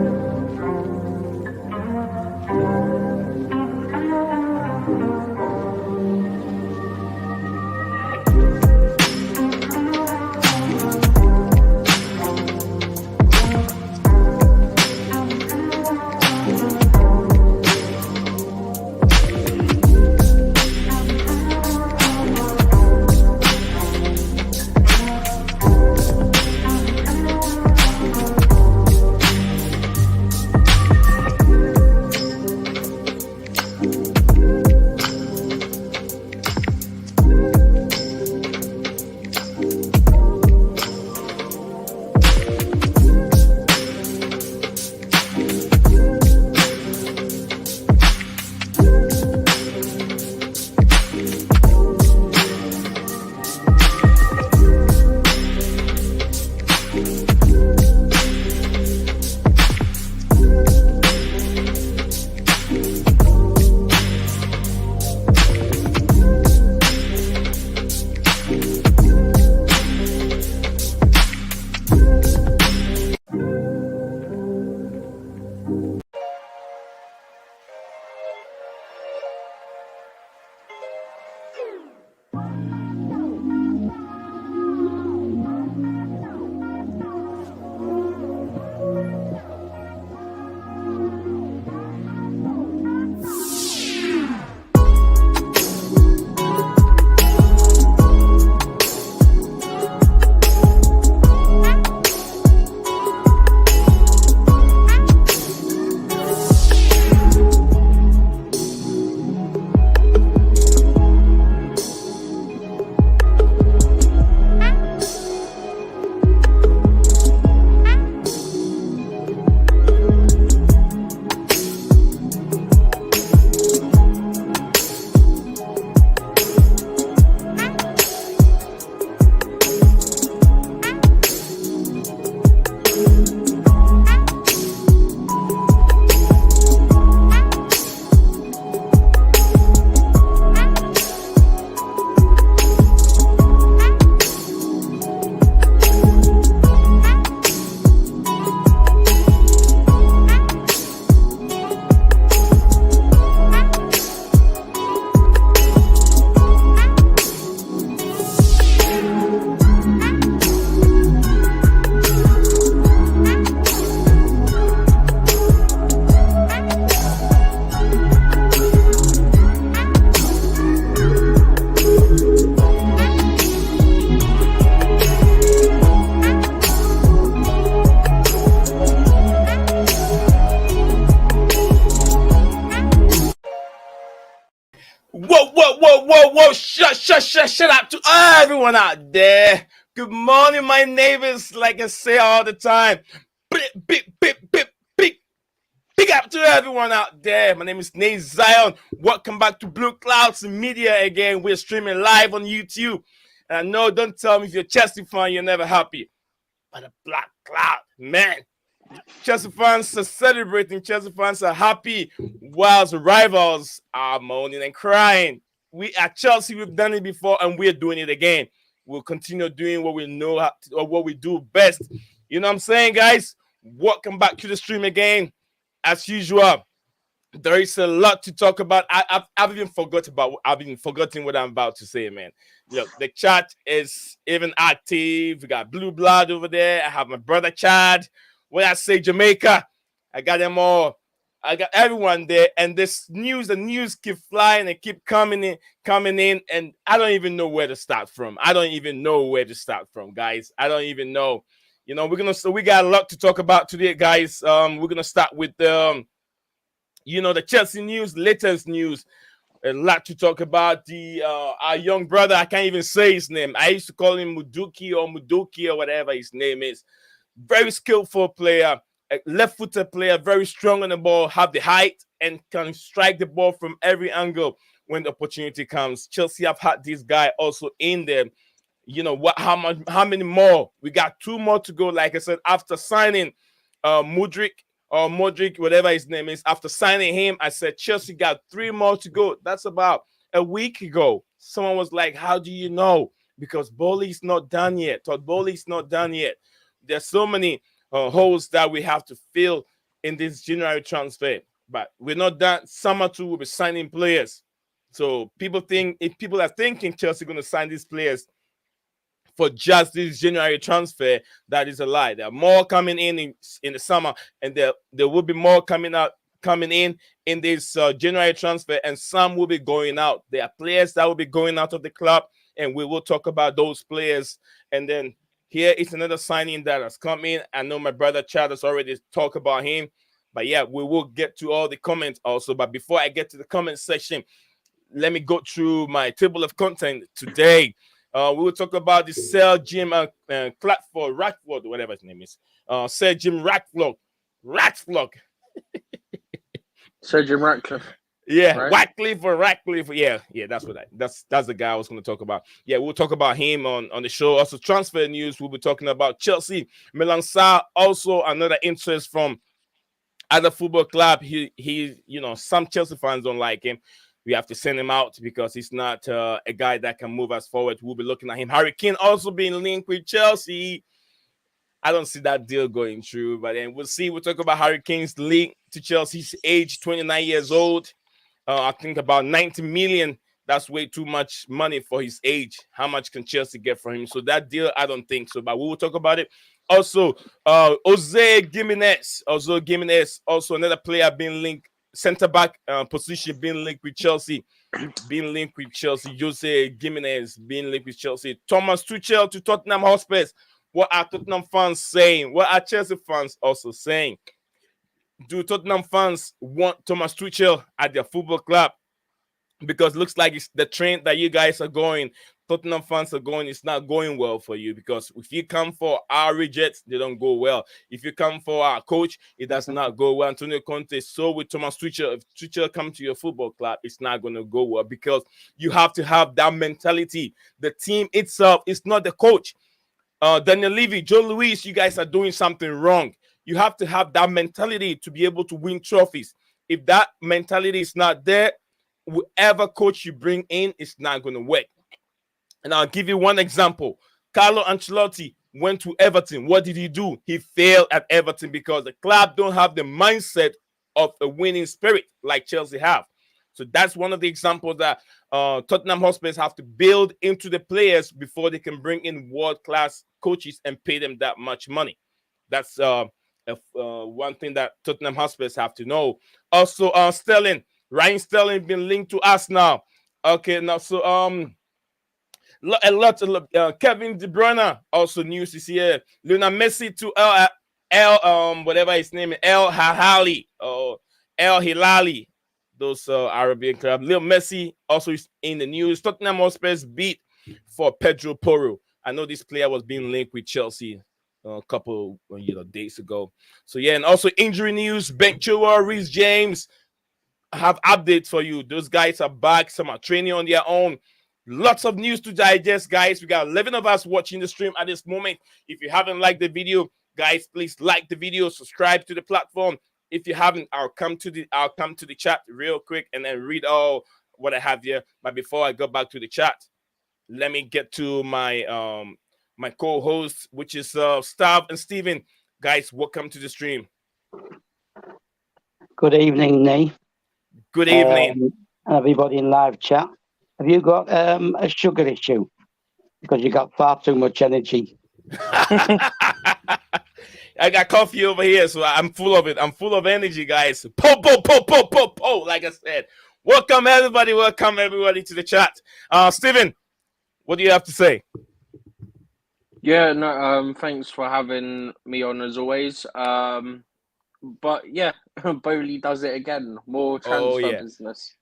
Whoa. Shut up to everyone out there. Good morning, my neighbors. Like I say all the time. Big up to everyone out there. My name is Nate Zion. Welcome back to Blue Clouds Media again. We're streaming live on YouTube. And I know, don't tell me if you're a Chelsea fan, you're never happy. But a black cloud, man. Chelsea fans are celebrating. Chelsea fans are happy, whilst rivals are moaning and crying. We at Chelsea, we've done it before, and we're doing it again. We'll continue doing what we know how to, or what we do best. You know what I'm saying, guys? Welcome back to the stream again. As usual, there is a lot to talk about. I've even forgotten what I'm about to say, man. Look, the chat is even active. We got Blue Blood over there. I have my brother Chad. When I say Jamaica, I got them all. I got everyone there. And the news keep flying and keep coming in, and I don't even know where to start from. Guys. I don't even know. You know, we got a lot to talk about today, guys. We're gonna start with the Chelsea news, latest news. A lot to talk about. Our young brother, I can't even say his name. I used to call him Muduki or whatever his name is. Very skillful player, a left-footed player, very strong on the ball, have the height, and can strike the ball from every angle when the opportunity comes. Chelsea have had this guy also in there. You know what? How many more? We got 2 more to go. Like I said, after signing Modric, whatever his name is, after signing him, I said Chelsea got 3 more to go. That's about a week ago. Someone was like, "How do you know?" Because Bowley's not done yet. Todd Bowley's not done yet. There's so many holes that we have to fill in this January transfer. But we're not done. Summer 2 will be signing players. So if people are thinking Chelsea going to sign these players for just this January transfer, that is a lie. There are more coming in the summer, and there will be more coming in this January transfer, and some will be going out. There are players that will be going out of the club, and we will talk about those players. And then here is another signing that has come in. I know my brother Chad has already talked about him, but yeah, we will get to all the comments also. But before I get to the comment section, let me go through my table of content today. We will talk about the Sir Jim Ratcliffe, whatever his name is. Sir Jim Ratcliffe. Sir Jim Ratcliffe. Yeah, right? Ratcliffe. Yeah, that's the guy I was going to talk about. Yeah, we'll talk about him on the show. Also, transfer news. We'll be talking about Chelsea, Malang Sarr. Also, another interest from other football club. He, some Chelsea fans don't like him. We have to send him out because he's not a guy that can move us forward. We'll be looking at him. Harry Kane also being linked with Chelsea. I don't see that deal going through, but then we'll see. We'll talk about Harry Kane's link to Chelsea's age, 29 years old. I think about 90 million. That's way too much money for his age. How much can Chelsea get for him? So that deal, I don't think so, but we will talk about it. Also, Gimenez, also another player being linked, center back position being linked with Chelsea. Jose Gimenez being linked with Chelsea. Thomas Tuchel to Tottenham Hotspur. What are Tottenham fans saying? What are Chelsea fans also saying? Do Tottenham fans want Thomas Tuchel at their football club? Because it looks like it's the trend that you guys are going. Tottenham fans are going. It's not going well for you, because if you come for our rejects, they don't go well. If you come for our coach, it does not go well. Antonio Conte, so with Thomas Tuchel, if Tuchel come to your football club, it's not going to go well, because you have to have that mentality. The team itself is not the coach. Daniel Levy, Joe Luis, you guys are doing something wrong. You have to have that mentality to be able to win trophies. If that mentality is not there, whoever coach you bring in is not going to work. And I'll give you one example. Carlo Ancelotti went to Everton. What did he do? He failed at Everton because the club don't have the mindset of a winning spirit like Chelsea have. So that's one of the examples that Tottenham Hotspur have to build into the players before they can bring in world-class coaches and pay them that much money. That's one thing that Tottenham Hotspur have to know. Also, Sterling. Ryan Sterling been linked to us now. Okay, now so a lot of Kevin De Bruyne also news is here. Lionel Messi to whatever his name is, Al-Hilal, those Arabian club. Lil Messi also is in the news. Tottenham Hotspur's bid for Pedro Porro. I know this player was being linked with Chelsea a couple days ago. So yeah, and also injury news. Ben Chilwell, Reece James. I have updates for you. Those guys are back. Some are training on their own. Lots of news to digest, guys. We got 11 of us watching the stream at this moment. If you haven't liked the video, guys, please like the video, subscribe to the platform. If you haven't, I'll come to the chat real quick and then read all what I have here. But before I go back to the chat, let me get to my my co-hosts, which is Stav and Steven. Guys, welcome to the stream. Good evening, Nee. Good evening. Everybody in live chat. Have you got a sugar issue? Because you got far too much energy. I got coffee over here, so I'm full of it. I'm full of energy, guys. Po, like I said. Welcome, everybody. Welcome, everybody, to the chat. Steven, what do you have to say? Yeah, no, thanks for having me on as always. But yeah, Bowley does it again. More transfer business.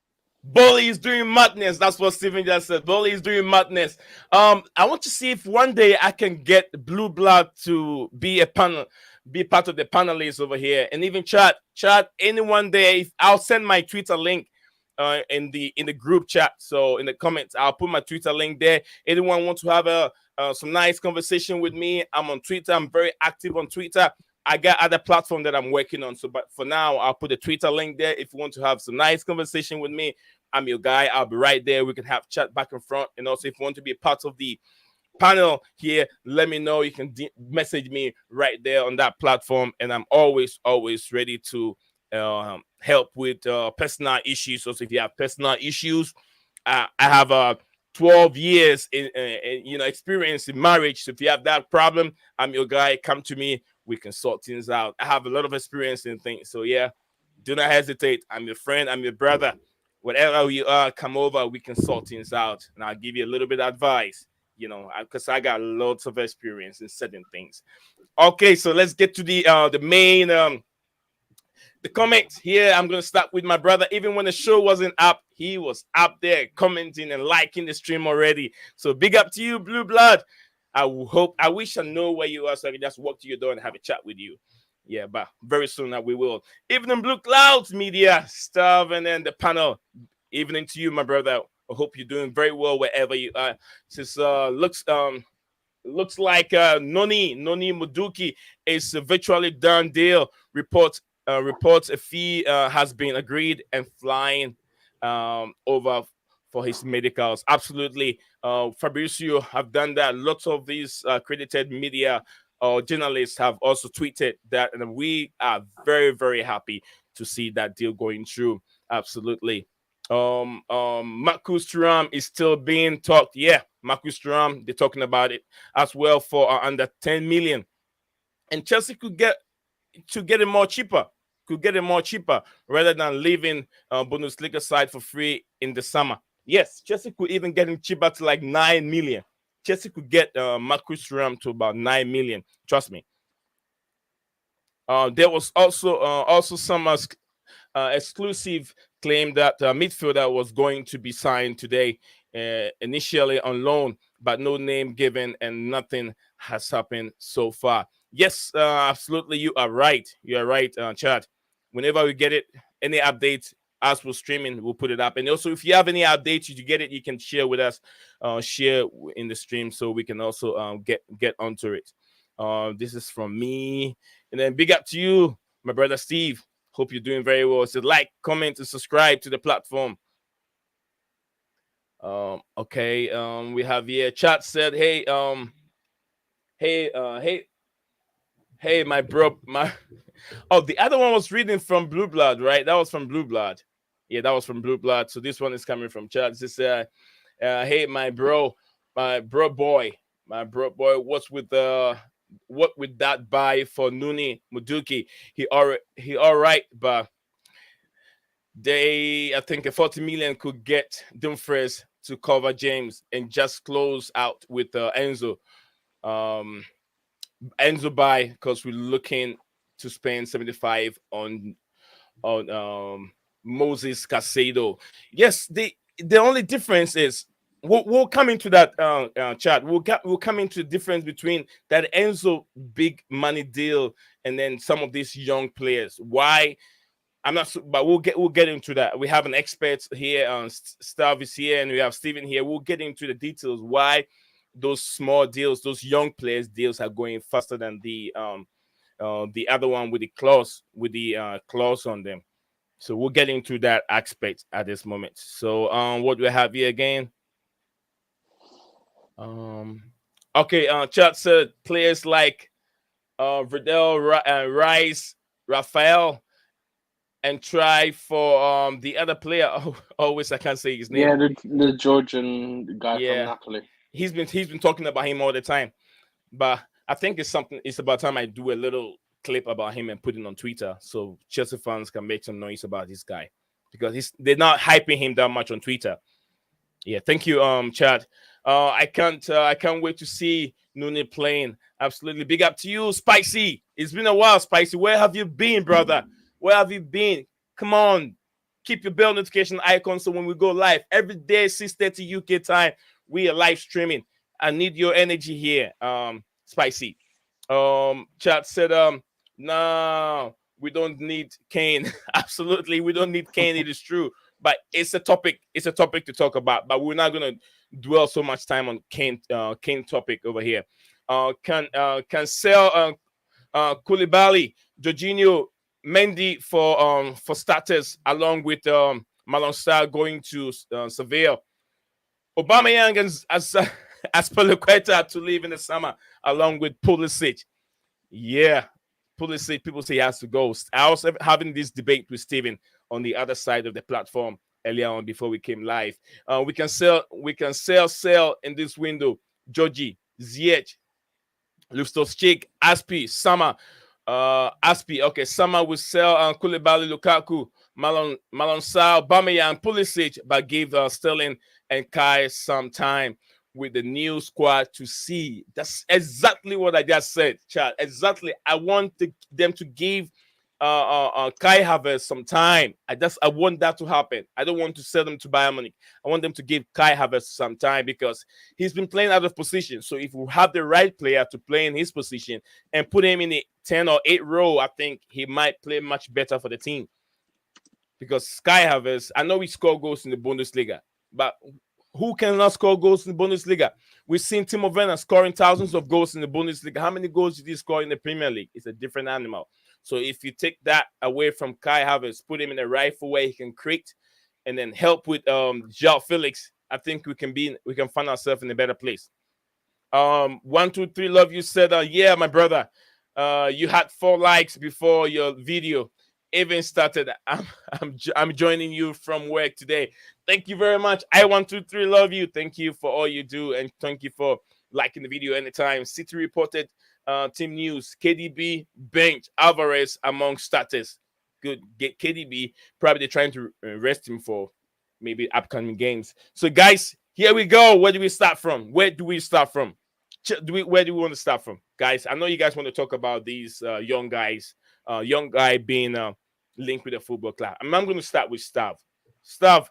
Bowley is doing madness. That's what Steven just said. Bowley is doing madness. I want to see if one day I can get Blue Blood to be part of the panelists over here, and even chat. Any one day, I'll send my Twitter link in the group chat. So in the comments, I'll put my Twitter link there. Anyone want to have some nice conversation with me? I'm on Twitter. I'm very active on Twitter. I got other platform that I'm working on. So, but for now, I'll put the Twitter link there. If you want to have some nice conversation with me, I'm your guy. I'll be right there. We can have chat back and front. And also, if you want to be a part of the panel here, let me know. You can message me right there on that platform, and I'm always ready to help with personal issues. So if you have personal issues, I have 12 years in experience in marriage. So if you have that problem, I'm your guy. Come to me. We can sort things out. I have a lot of experience in things. So yeah, do not hesitate. I'm your friend. I'm your brother. Whatever you are, come over. We can sort things out, and I'll give you a little bit of advice. Because I got lots of experience in certain things. Okay, so let's get to the main the comments here. I'm gonna start with my brother. Even when the show wasn't up, he was up there commenting and liking the stream already. So big up to you, Blue Blood. I wish I know where you are so I can just walk to your door and have a chat with you. Yeah, but very soon that we will. Evening Blue Clouds Media stuff, and then the panel. Evening to you, my brother. I hope you're doing very well wherever you are. This looks like Noni Muduki is a virtually done deal. Reports a fee has been agreed and flying over for his medicals. Absolutely, Fabricio have done that. Lots of these accredited media or journalists have also tweeted that, and we are very, very happy to see that deal going through. Absolutely. Marcus Thuram is still being talked. Yeah, Marcus Thuram, they're talking about it as well for under 10 million. And Chelsea could get it more cheaper. Could get it more cheaper rather than leaving Bundesliga side for free in the summer. Yes, Chelsea could even get him cheaper to like 9 million. Chelsea could get Marcus Thuram to about 9 million. Trust me. There was also some exclusive claim that midfielder was going to be signed today, initially on loan, but no name given and nothing has happened so far. Yes, absolutely, you are right. You are right, Chad. Whenever we get it, any updates as we're streaming, we'll put it up. And also, if you have any updates, you get it, you can share with us, share in the stream, so we can also get onto it. This is from me, and then big up to you, my brother Steve. Hope you're doing very well. So like, comment, and subscribe to the platform. Okay. We have here. Chat said, hey, my bro, my. Oh, the other one was reading from Blue Blood, right? That was from Blue Blood. Yeah, that was from Blue Blood. So this one is coming from chat. This hey, my bro boy, what's with what with that buy for Nuni Muduki? He all right, but I think a 40 million could get Dumfries to cover James and just close out with Enzo. Enzo buy because we're looking to spend 75 on Moses Caicedo. Yes, the only difference is we'll come into that chat. We'll come into the difference between that Enzo big money deal and then some of these young players. Why? I'm not, but we'll get into that. We have an expert here, Stav is here, and we have Steven here. We'll get into the details why those small deals, those young players deals are going faster than the other one with the clause on them. So we'll get into that aspect at this moment. So what do we have here again? Okay, chat said players like Vidal, Rice, Rafael, and try for the other player. Oh, always I can't say his name. Yeah, the Georgian guy from Napoli. He's been talking about him all the time, but I think it's about time I do a little clip about him and put it on Twitter so Chelsea fans can make some noise about this guy because they're not hyping him that much on Twitter. Yeah, thank you, Chad. I can't wait to see Nune playing. Absolutely, big up to you, Spicy. It's been a while, Spicy. Where have you been, brother? Where have you been? Come on, keep your bell notification icon so when we go live every day, 6:30 UK time, we are live streaming. I need your energy here, Spicy. Chat said, no, we don't need Kane. Absolutely, we don't need Kane. It is true, but it's a topic. It's a topic to talk about. But we're not gonna dwell so much time on Kane topic over here. Can sell Koulibaly, Jorginho, Mendy for starters, along with Malang Sarr going to Seville. Aubameyang Aspilicueta to leave in the summer along with Pulisic. Yeah, Pulisic, people say he has to go. I was having this debate with Steven on the other side of the platform earlier on before we came live. We can sell in this window. Georgie, Ziyech, Luftus-Cheek, Aspi, Sama. Aspi, okay, Sama will sell Koulibaly, Lukaku, Malang Sarr, Aubameyang, Pulisic, but give Sterling and Kai some time with the new squad to see. That's exactly what I just said, Chad. Exactly. I want them to give Kai Havertz some time. I want that to happen. I don't want to sell them to Bayern Munich. I want them to give Kai Havertz some time because he's been playing out of position. So if we have the right player to play in his position and put him in the 10 or 8 row, I think he might play much better for the team. Because Kai Havertz, I know he scored goals in the Bundesliga, but who cannot score goals in the Bundesliga? We've seen Timo Werner scoring thousands of goals in the Bundesliga. How many goals did he score in the Premier League? It's a different animal. So if you take that away from Kai Havertz, put him in a rightful way he can create, and then help with João Felix, I think we can find ourselves in a better place. 1, 2, 3, love you said, yeah, my brother, you had 4 likes before your video even started. I'm joining you from work today. Thank you very much. I 1, 2, 3, love you. Thank you for all you do, and thank you for liking the video anytime. City reported team news: KDB bench Alvarez among starters. Good. Get KDB. Probably trying to rest him for maybe upcoming games. So guys, here we go. Where do we start from? Where do we want to start from, guys? I know you guys want to talk about these young guys. Young guy being linked with a football club. I'm going to start with Stav. Stav.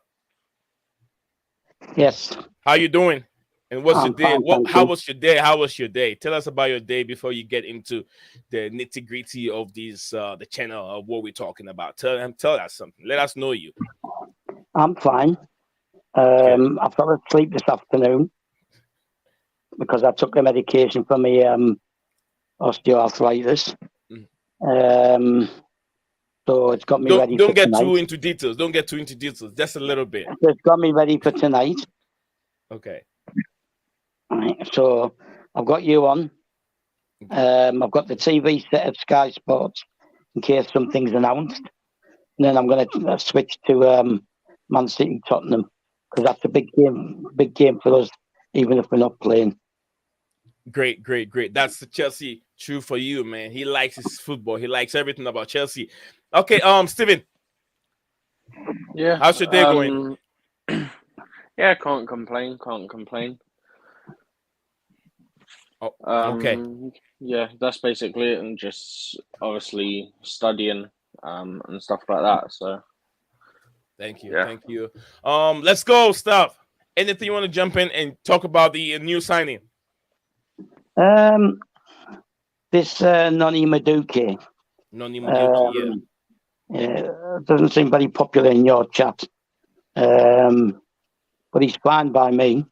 Yes. How you doing? And what's your day? Fine, how was your day? How was your day? Tell us about your day before you get into the nitty-gritty of this the channel of what we're talking about. Tell us something. Let us know you. I'm fine. I fell asleep this afternoon because I took the medication for my osteoarthritis. So it's got me ready. Don't get too into details. Don't get too into details. Just a little bit. It's got me ready for tonight. Okay. Right, so I've got you on. I've got the TV set at Sky Sports in case something's announced. And then I'm going to switch to Man City Tottenham because that's a big game for us, even if we're not playing. Great. That's the Chelsea true for you, man. He likes his football. He likes everything about Chelsea. Okay, Steven. Yeah. How's your day going? Yeah, can't complain. Oh, okay. Yeah, that's basically it, and just obviously studying and stuff like that. So thank you. Yeah. Thank you. Let's go, Stav. Anything you want to jump in and talk about the new signing? This Noni Madueke. Doesn't seem very popular in your chat. But he's fine by me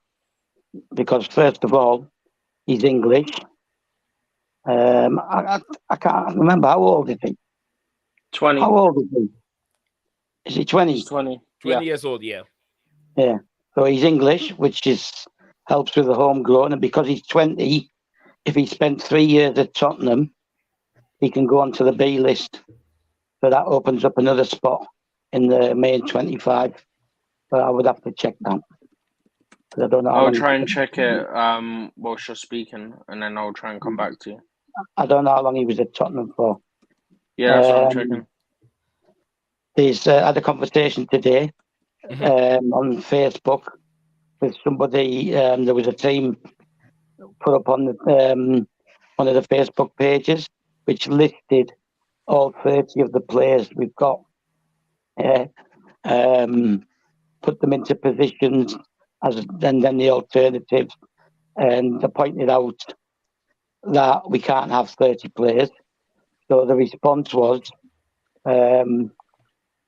because, first of all, he's English. I can't remember, how old is he? 20. How old is he? Is he 20? He's 20. 20 years old, yeah. Yeah. So he's English, which helps with the homegrown. And because he's 20, if he spent 3 years at Tottenham, he can go onto the B list. So that opens up another spot in the main 25. But I would have to check that. I don't know. I'll try and check it whilst you're speaking, and then I'll try and come back to you. I don't know how long he was at Tottenham for. Yeah, that's what I'm checking. He's had a conversation today on Facebook with somebody. There was a team put up on the one of the Facebook pages which listed all 30 of the players we've got. Put them into positions and then the alternatives, and they pointed out that we can't have 30 players. So the response was,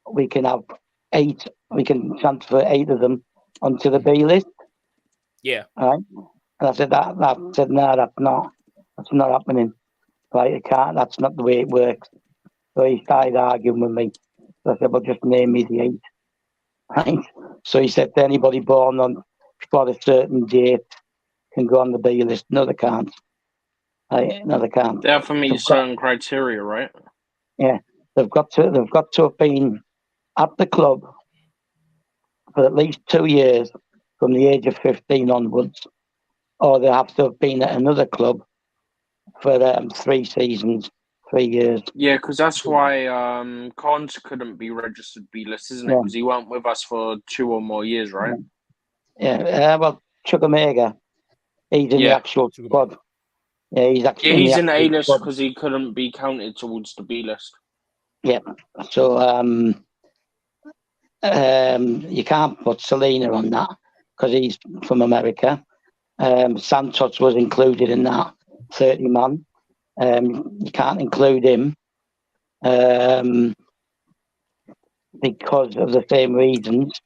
we can have 8. We can transfer 8 of them onto the B list. Yeah. All right. And I said no, that's not happening. Right, it can't. That's not the way it works. So he started arguing with me. So I said, well, just name me the 8. Right. So he said to anybody born on before a certain date can go on the B list. No, they can't. No, they can't. They have to meet certain criteria, right? Yeah, they've got to have been at the club for at least 2 years from the age of 15 onwards, or they have to have been at another club for 3 seasons, 3 years. Yeah, because that's why Kante couldn't be registered B-list, isn't it? Because he weren't with us for 2 or more years, right? Yeah, well, Chukwuemeka, he's in the actual squad. Yeah, he's actually he's in the A-list because he couldn't be counted towards the B-list. Yeah, so you can't put Selena on that because he's from America. Santos was included in that 30 man. You can't include him because of the same reasons.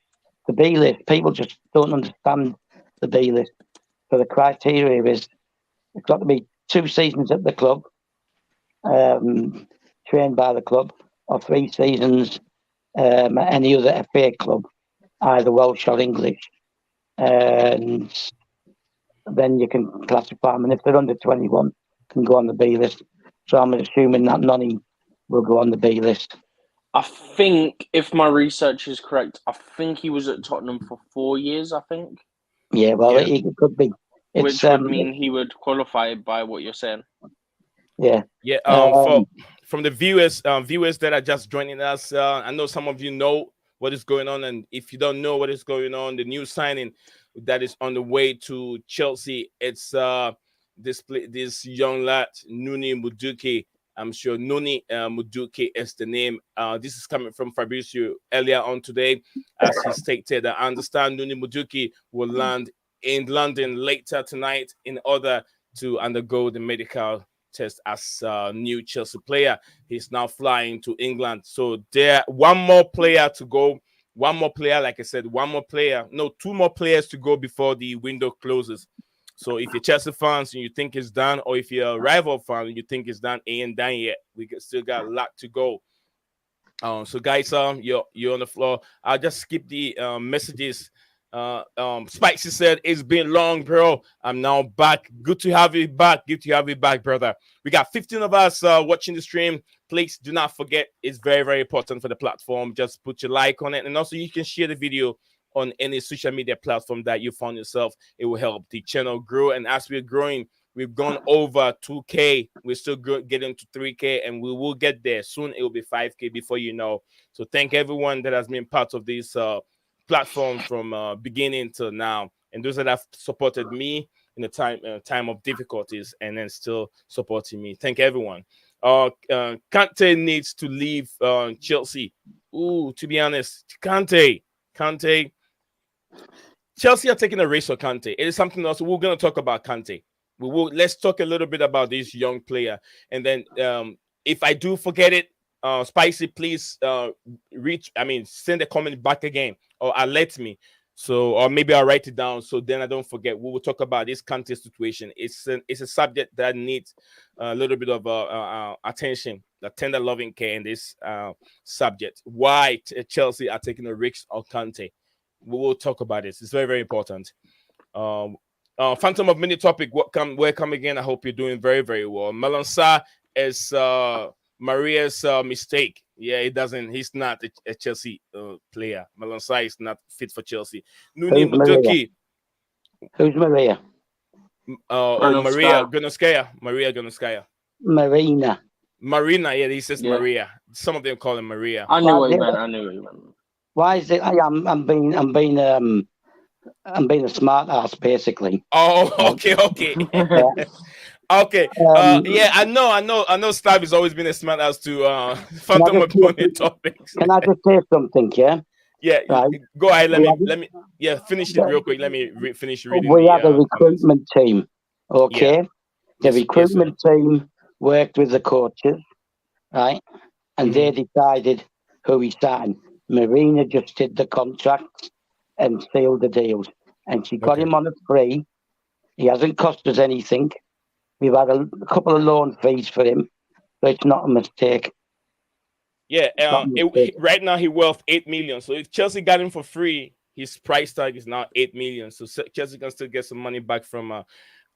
The B list, people just don't understand the B list. So the criteria is it's got to be 2 seasons at the club, trained by the club, or 3 seasons at any other FA club, either Welsh or English. And then you can classify them. And if they're under 21, can go on the B list. So I'm assuming that Noni will go on the B list. I think, if my research is correct, I think he was at Tottenham for 4 years, I think. Yeah, well, it could be. Which would mean he would qualify by what you're saying. Yeah. Yeah. From the viewers that are just joining us, I know some of you know what is going on, and if you don't know what is going on, the new signing that is on the way to Chelsea, it's this young lad Nuni Muduki. I'm sure Nuni Muduki is the name. This is coming from Fabrizio earlier on today, as he stated. I understand Nuni Muduki will land in London later tonight in order to undergo the medical test as a new Chelsea player. He's now flying to England. So there, one more player to go. One more player, like I said, two more players to go before the window closes. So if you're Chelsea fans and you think it's done, or if you're a rival fan and you think it's done, it ain't done yet. We still got a lot to go. So guys, you're on the floor. I'll just skip the messages. Spicy said, it's been long, bro. I'm now back. Good to have you back. Good to have you back, brother. We got 15 of us watching the stream. Please do not forget, it's very, very important for the platform. Just put your like on it. And also you can share the video on any social media platform that you found yourself. It will help the channel grow. And as we're growing, we've gone over 2K. We're still getting to 3K, and we will get there. Soon it will be 5K before you know. So thank everyone that has been part of this platform from beginning to now, and those that have supported me in the time of difficulties and then still supporting me. Thank everyone. Kante needs to leave Chelsea. To be honest, Kante. Chelsea are taking a race for Kante. It is something else. We're going to talk about Kante. Let's talk a little bit about this young player, and then if I do forget it, Spicy, please send a comment back again or alert me. So, or maybe I'll write it down so then I don't forget. We will talk about this Kante situation. It's a subject that needs a little bit of attention, the tender loving care in this subject. Why Chelsea are taking a risk on Kante? We will talk about this. It's very, very important. Phantom of Mini Topic, welcome again. I hope you're doing very, very well. Malang Sarr is Maria's mistake. Yeah, he's not a Chelsea player. Malang Sarr is not fit for Chelsea. Nuni Muduki. Who's Maria? Maria Gonoskaya. Marina, yeah, he says Maria. Some of them call him Maria. I knew what he meant. Why is it? I'm being a smart ass, basically. Oh, okay. Okay. I know Stab has always been a smart ass to Phantom of Money Topics. Can I just say something, yeah? Yeah, right. Go ahead. Let me finish it real quick. Let me finish reading. We had a recruitment team, okay? Yeah. The recruitment team worked with the coaches, right? And they decided who he signed. Marina just did the contract and sealed the deals. And she got him on a free. He hasn't cost us anything. We've had a couple of loan fees for him, but it's not a mistake. Yeah, right now he worth 8 million. So if Chelsea got him for free, his price tag is now 8 million. So Chelsea can still get some money back from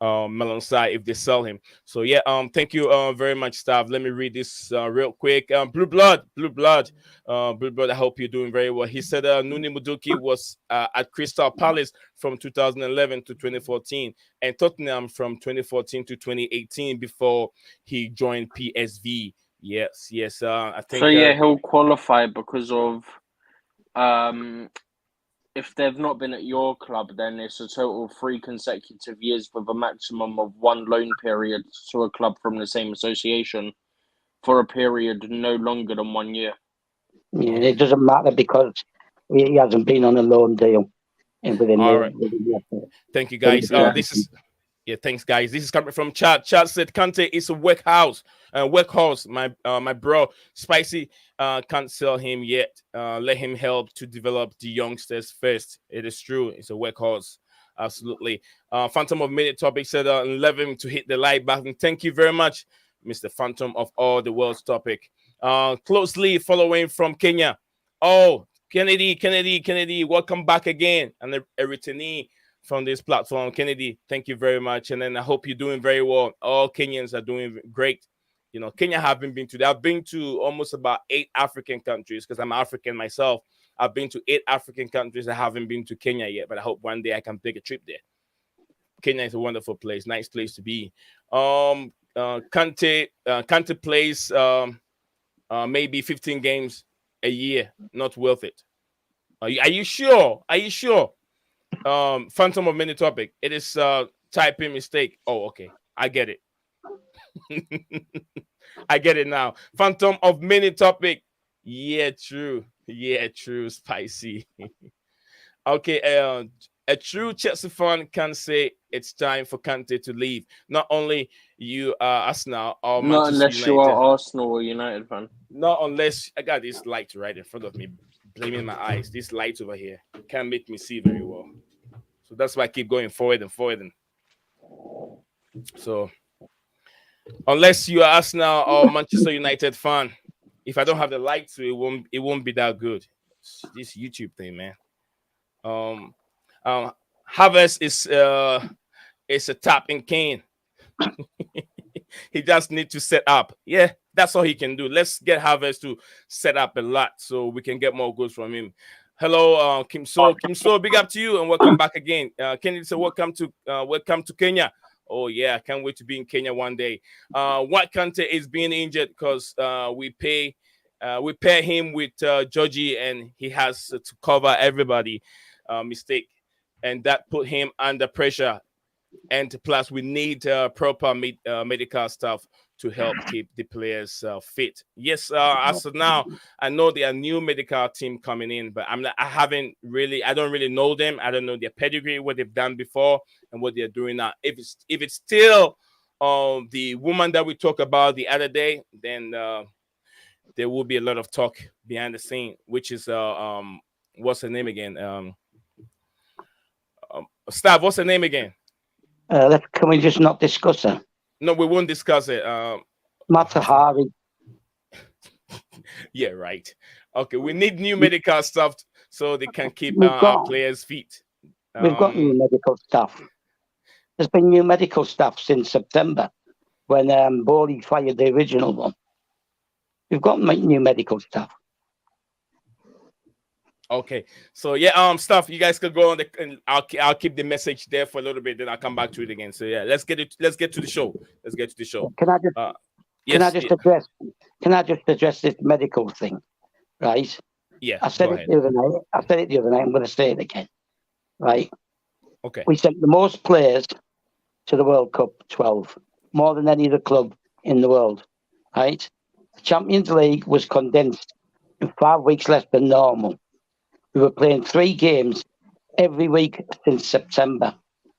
Malang Sarr if they sell him. So yeah, thank you very much, staff. Let me read this real quick. Blue blood. I hope you're doing very well. He said Nuni Muduki was at Crystal Palace from 2011 to 2014 and Tottenham from 2014 to 2018 before he joined PSV. Yes. I think. So yeah, he'll qualify because of if they've not been at your club, then it's a total of 3 consecutive years with a maximum of 1 loan period to a club from the same association for a period no longer than 1 year. Yeah, it doesn't matter because he hasn't been on a loan deal. All right. Thank you, guys. Thanks, guys. This is coming from Chad. Chad said Kante is a workhorse. My bro, Spicy can't sell him yet. Let him help to develop the youngsters first. It is true. It's a workhorse. Absolutely. Phantom of Minute Topic said 11 to hit the like button. Thank you very much, Mr. Phantom of All the World's Topic. Closely following from Kenya. Oh, Kennedy, welcome back again. And a returnee from this platform. Kennedy, thank you very much. And then I hope you're doing very well. All Kenyans are doing great. You know, Kenya haven't been to. I've been to almost about 8 African countries because I'm African myself. I've been to 8 African countries. I haven't been to Kenya yet, but I hope one day I can take a trip there. Kenya is a wonderful place, nice place to be. Kante plays maybe 15 games a year. Not worth it. Are you sure? Phantom of Mini Topic. It is typing mistake. Oh, okay. I get it. I get it now. Phantom of Mini Topic. Yeah, true. Spicy. Okay. A true Chelsea fan can say it's time for Kante to leave. Not only you are Arsenal or Manchester Not unless United. you are Arsenal or United fan. Not unless I got this light right in front of me, blaming my eyes. This light over here can't make me see very well. So that's why I keep going forward. So unless you are Arsenal or Manchester United fan, if I don't have the light, so it won't be that good. It's this YouTube thing, man. Havertz is a tap in Kane. He just need to set up. Yeah, that's all he can do. Let's get Havertz to set up a lot so we can get more goals from him. Hello, Kim So, big up to you and welcome back again. Kennedy said, welcome to Kenya. Oh yeah, I can't wait to be in Kenya one day. What Kante is being injured because we pair him with Georgie and he has to cover everybody mistake, and that put him under pressure. And plus, we need proper medical staff to help keep the players fit. Yes, as of now, I know there are new medical team coming in, but I don't really know them. I don't know their pedigree, what they've done before, and what they're doing now. If it's still the woman that we talked about the other day, then there will be a lot of talk behind the scene, which is what's her name again? Staff, what's her name again? Can we just not discuss her? No, we won't discuss it. Matahari. Yeah, right. Okay, we need new medical staff so they can keep our players' feet. We've got new medical staff. There's been new medical staff since September when Borley fired the original one. We've got new medical staff. Okay, so yeah, stuff. You guys could go on and I'll keep the message there for a little bit, then I'll come back to it again. So yeah, let's get to the show. Can I just address this medical thing, right? Yeah. I said it the other night. I'm going to say it again, right? Okay. We sent the most players to the World Cup, 12, more than any other club in the world, right? The Champions League was condensed in 5 weeks less than normal. We were playing 3 games every week since September,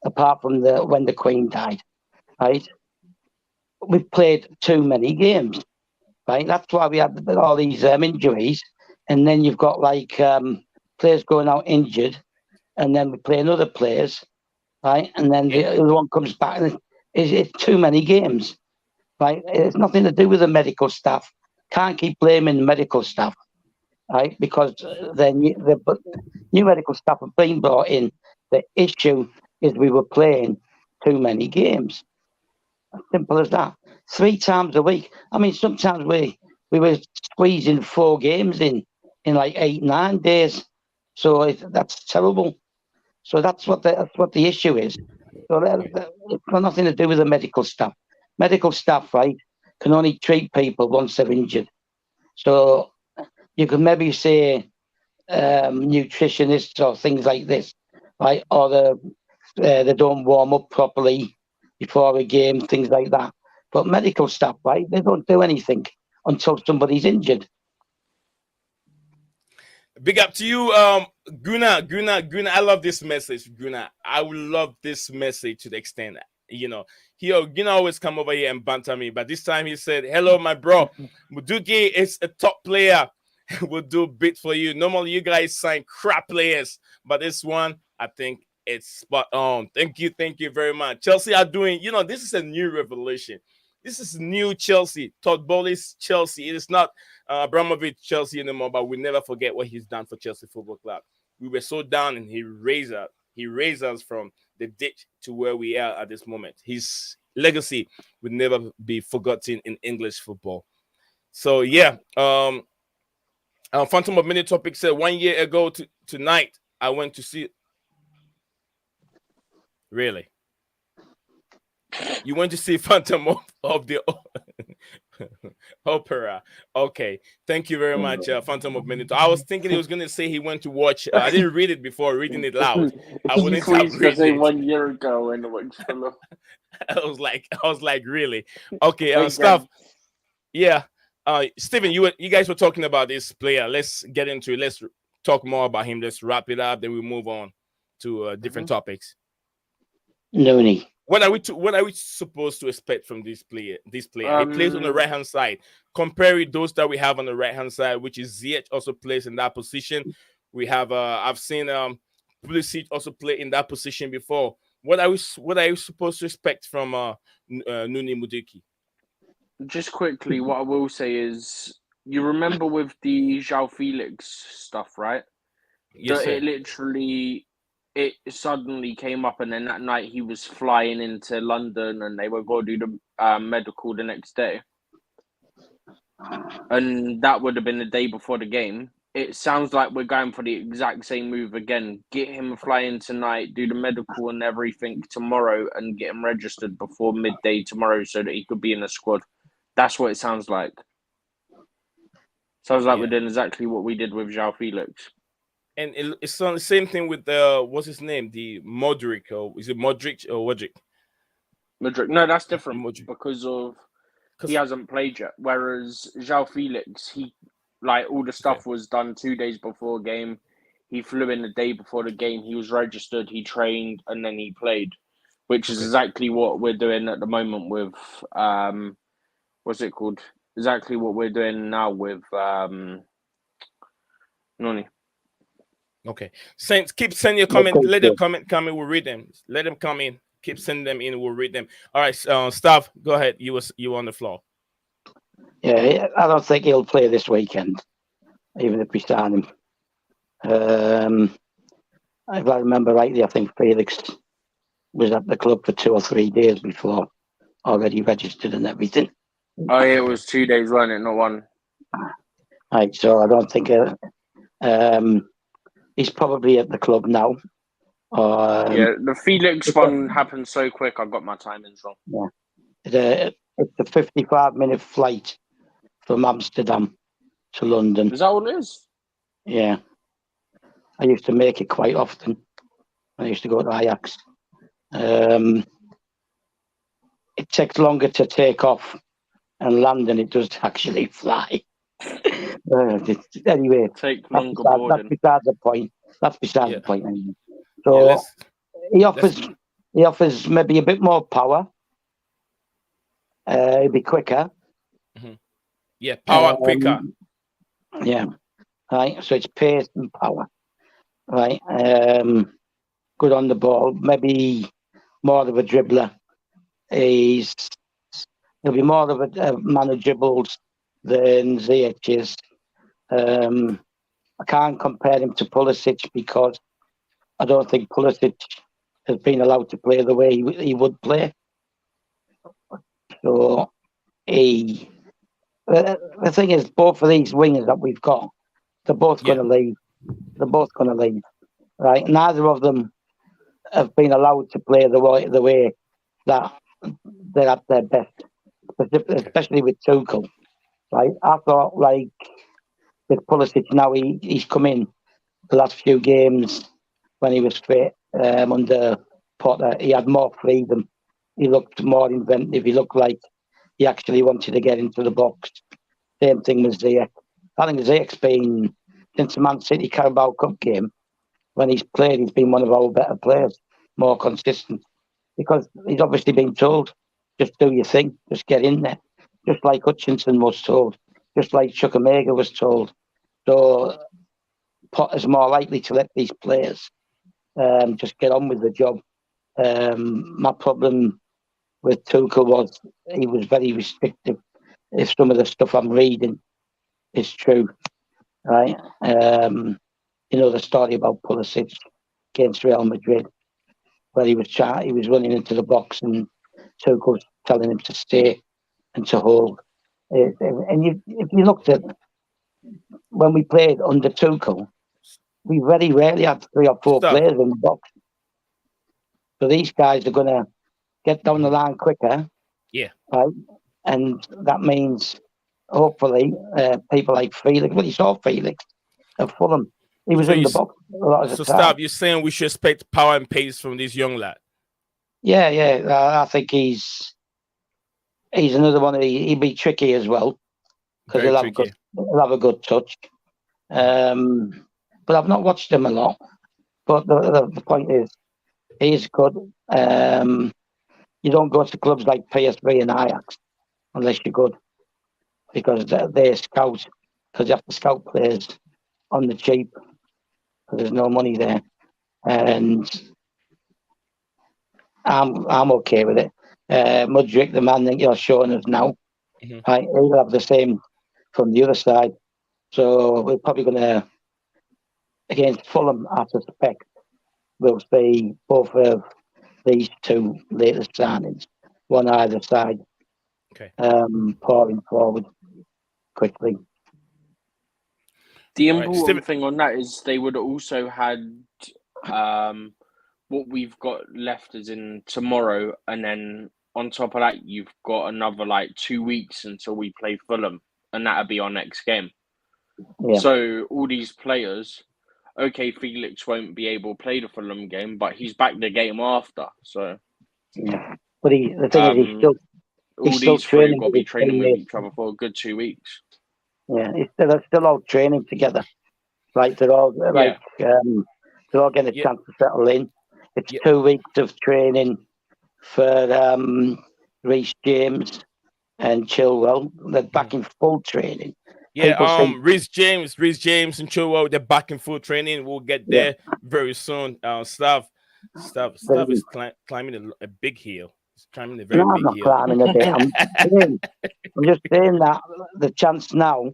apart from when the Queen died, right? We've played too many games, right? That's why we had all these injuries. And then you've got players going out injured, and then we play another players, right? And then the other one comes back, and it's too many games, right? It's nothing to do with the medical staff. Can't keep blaming the medical staff. right? Because the new medical staff have been brought in. The issue is we were playing too many games. Simple as that. 3 times a week. I mean, sometimes we were squeezing 4 games in like 8, 9 days. So that's terrible. So that's what the issue is. So it's got nothing to do with the medical staff. Medical staff, right, can only treat people once they're injured. So you could maybe say nutritionists or things like this, right? Or they don't warm up properly before a game, things like that. But medical staff, right, they don't do anything until somebody's injured. Big up to you, Guna. I love this message, Guna. I would love this message to the extent that, Guna always come over here and banter me, but this time he said, "Hello, my bro. Muduki is a top player. We'll do a bit for you. Normally, you guys sign crap players, but this one, I think it's spot on. Thank you very much. Chelsea are doing, this is a new revolution. This is new Chelsea. Todd Bowley's Chelsea. It is not Abramovich Chelsea anymore, but we never forget what he's done for Chelsea Football Club. We were so down, and he raised us from the ditch to where we are at this moment. His legacy will never be forgotten in English football. So, yeah. Phantom of Many Topics said 1 year ago tonight, I went to see... Really? You went to see Phantom of the Opera. Okay. Thank you very much, Phantom of Many. I was thinking he was going to say he went to watch... I didn't read it before reading it loud. I wouldn't have read say it. 1 year ago and it went full of... I was like, really? Okay, stuff. Yeah. Stephen, you guys were talking about this player. Let's get into it. Let's talk more about him. Let's wrap it up. Then we move on to different topics. Nooney. What are we supposed to expect from this player? He plays on the right hand side. Compare it those that we have on the right hand side, which is Ziyech also plays in that position. We have I've seen Pulisic also play in that position before. What are you supposed to expect from Nuni Muduki? Just quickly, what I will say is, you remember with the João Felix stuff, right? Yes, sir. It suddenly came up, and then that night he was flying into London, and they were going to do the medical the next day, and that would have been the day before the game. It sounds like we're going for the exact same move again. Get him flying tonight, do the medical and everything tomorrow, and get him registered before midday tomorrow so that he could be in the squad. That's what it sounds like. Sounds like we're doing exactly what we did with João Felix. And it's the same thing with what's his name? The Modric, or is it Modric or Wodric? Modric. No, that's different Modric. because he hasn't played yet. Whereas João Felix, all the stuff was done 2 days before game. He flew in the day before the game. He was registered. He trained, and then he played, which is exactly what we're doing at the moment with what's it called? Exactly what we're doing now with Noni. Okay. Keep sending your comment. Let them comment come in. We'll read them. Let them come in. Keep sending them in. We'll read them. All right, Stav, go ahead. You on the floor. Yeah, I don't think he'll play this weekend, even if we sign him. If I remember rightly, I think Felix was at the club for 2 or 3 days before, already registered and everything. Oh, yeah, it was 2 days, wasn't it? Not 1. Right, so I don't think he's probably at the club now. The Felix one happened so quick, I got my timings wrong. Yeah. It's a 55-minute flight from Amsterdam to London. Is that all it is? Yeah. I used to make it quite often. I used to go to Ajax. It takes longer to take off and land than it does to actually fly. Anyway, take longer that's beside the point. That's beside the point. Anyway. So he offers maybe a bit more power. It'd be quicker. Mm-hmm. Yeah, power quicker. Yeah, right. So it's pace and power. Right. Good on the ball. Maybe more of a dribbler. He'll be more of a man of dribbles than Ziyech is. I can't compare him to Pulisic because I don't think Pulisic has been allowed to play the way he would play. So the thing is, both of these wingers that we've got, they're both going to leave. They're both going to leave, right? Neither of them have been allowed to play the way that they're at their best, especially with Tuchel, right? I thought, like, with Pulisic now, he's come in the last few games when he was fit under Potter. He had more freedom. He looked more inventive. He looked like he actually wanted to get into the box. Same thing with Ziyech. I think Ziyech's been, since the Man City Carabao Cup game, when he's played, he's been one of our better players, more consistent. Because he's obviously been told, just do your thing, just get in there. Just like Hutchinson was told, just like Chukwuemeka was told. So Potter's more likely to let these players just get on with the job. My problem with Tuchel was he was very restrictive. If some of the stuff I'm reading is true, right? The story about Pulisic against Real Madrid, where he was running into the box and Tuchel was telling him to stay and to hold. And if you looked at when we played under Tuchel, we very rarely had 3 or 4 players in the box. So these guys are going to get down the line quicker. Yeah. Right? And that means, hopefully, people like Felix. Well, you saw Felix at Fulham. He was in the box a lot of the time. So, Stab, you're saying we should expect power and pace from this young lad? Yeah. I think he's another one. He'll be tricky as well because he'll have a good touch. But I've not watched him a lot. But the point is, he's good. You don't go to clubs like PSV and Ajax unless you're good, because they scout, because you have to scout players on the cheap, because there's no money there. And I'm okay with it. Mudryk, the man that you're showing us now, right, he'll have the same from the other side. So we're probably going to, against Fulham, I suspect, we'll see both of these 2 latest signings, one either side, pouring forward quickly. The important thing on that is they would have also had what we've got left is in tomorrow, and then on top of that, you've got another 2 weeks until we play Fulham, and that'll be our next game. Yeah. So all these players, okay, Felix won't be able to play the Fulham game, but he's back the game after. So yeah, but the thing is, he's still training. Got to be training with each other for a good 2 weeks. Yeah, they're still all training together. Right, they're all they're all getting a chance to settle in. It's 2 weeks of training for Reece James and Chilwell. They're back in full training. Yeah, Reece James and Chilwell, they're back in full training. We'll get there very soon. Staff is climbing a big hill. He's climbing a very big hill. I'm not climbing a bit. I'm just saying that the chance now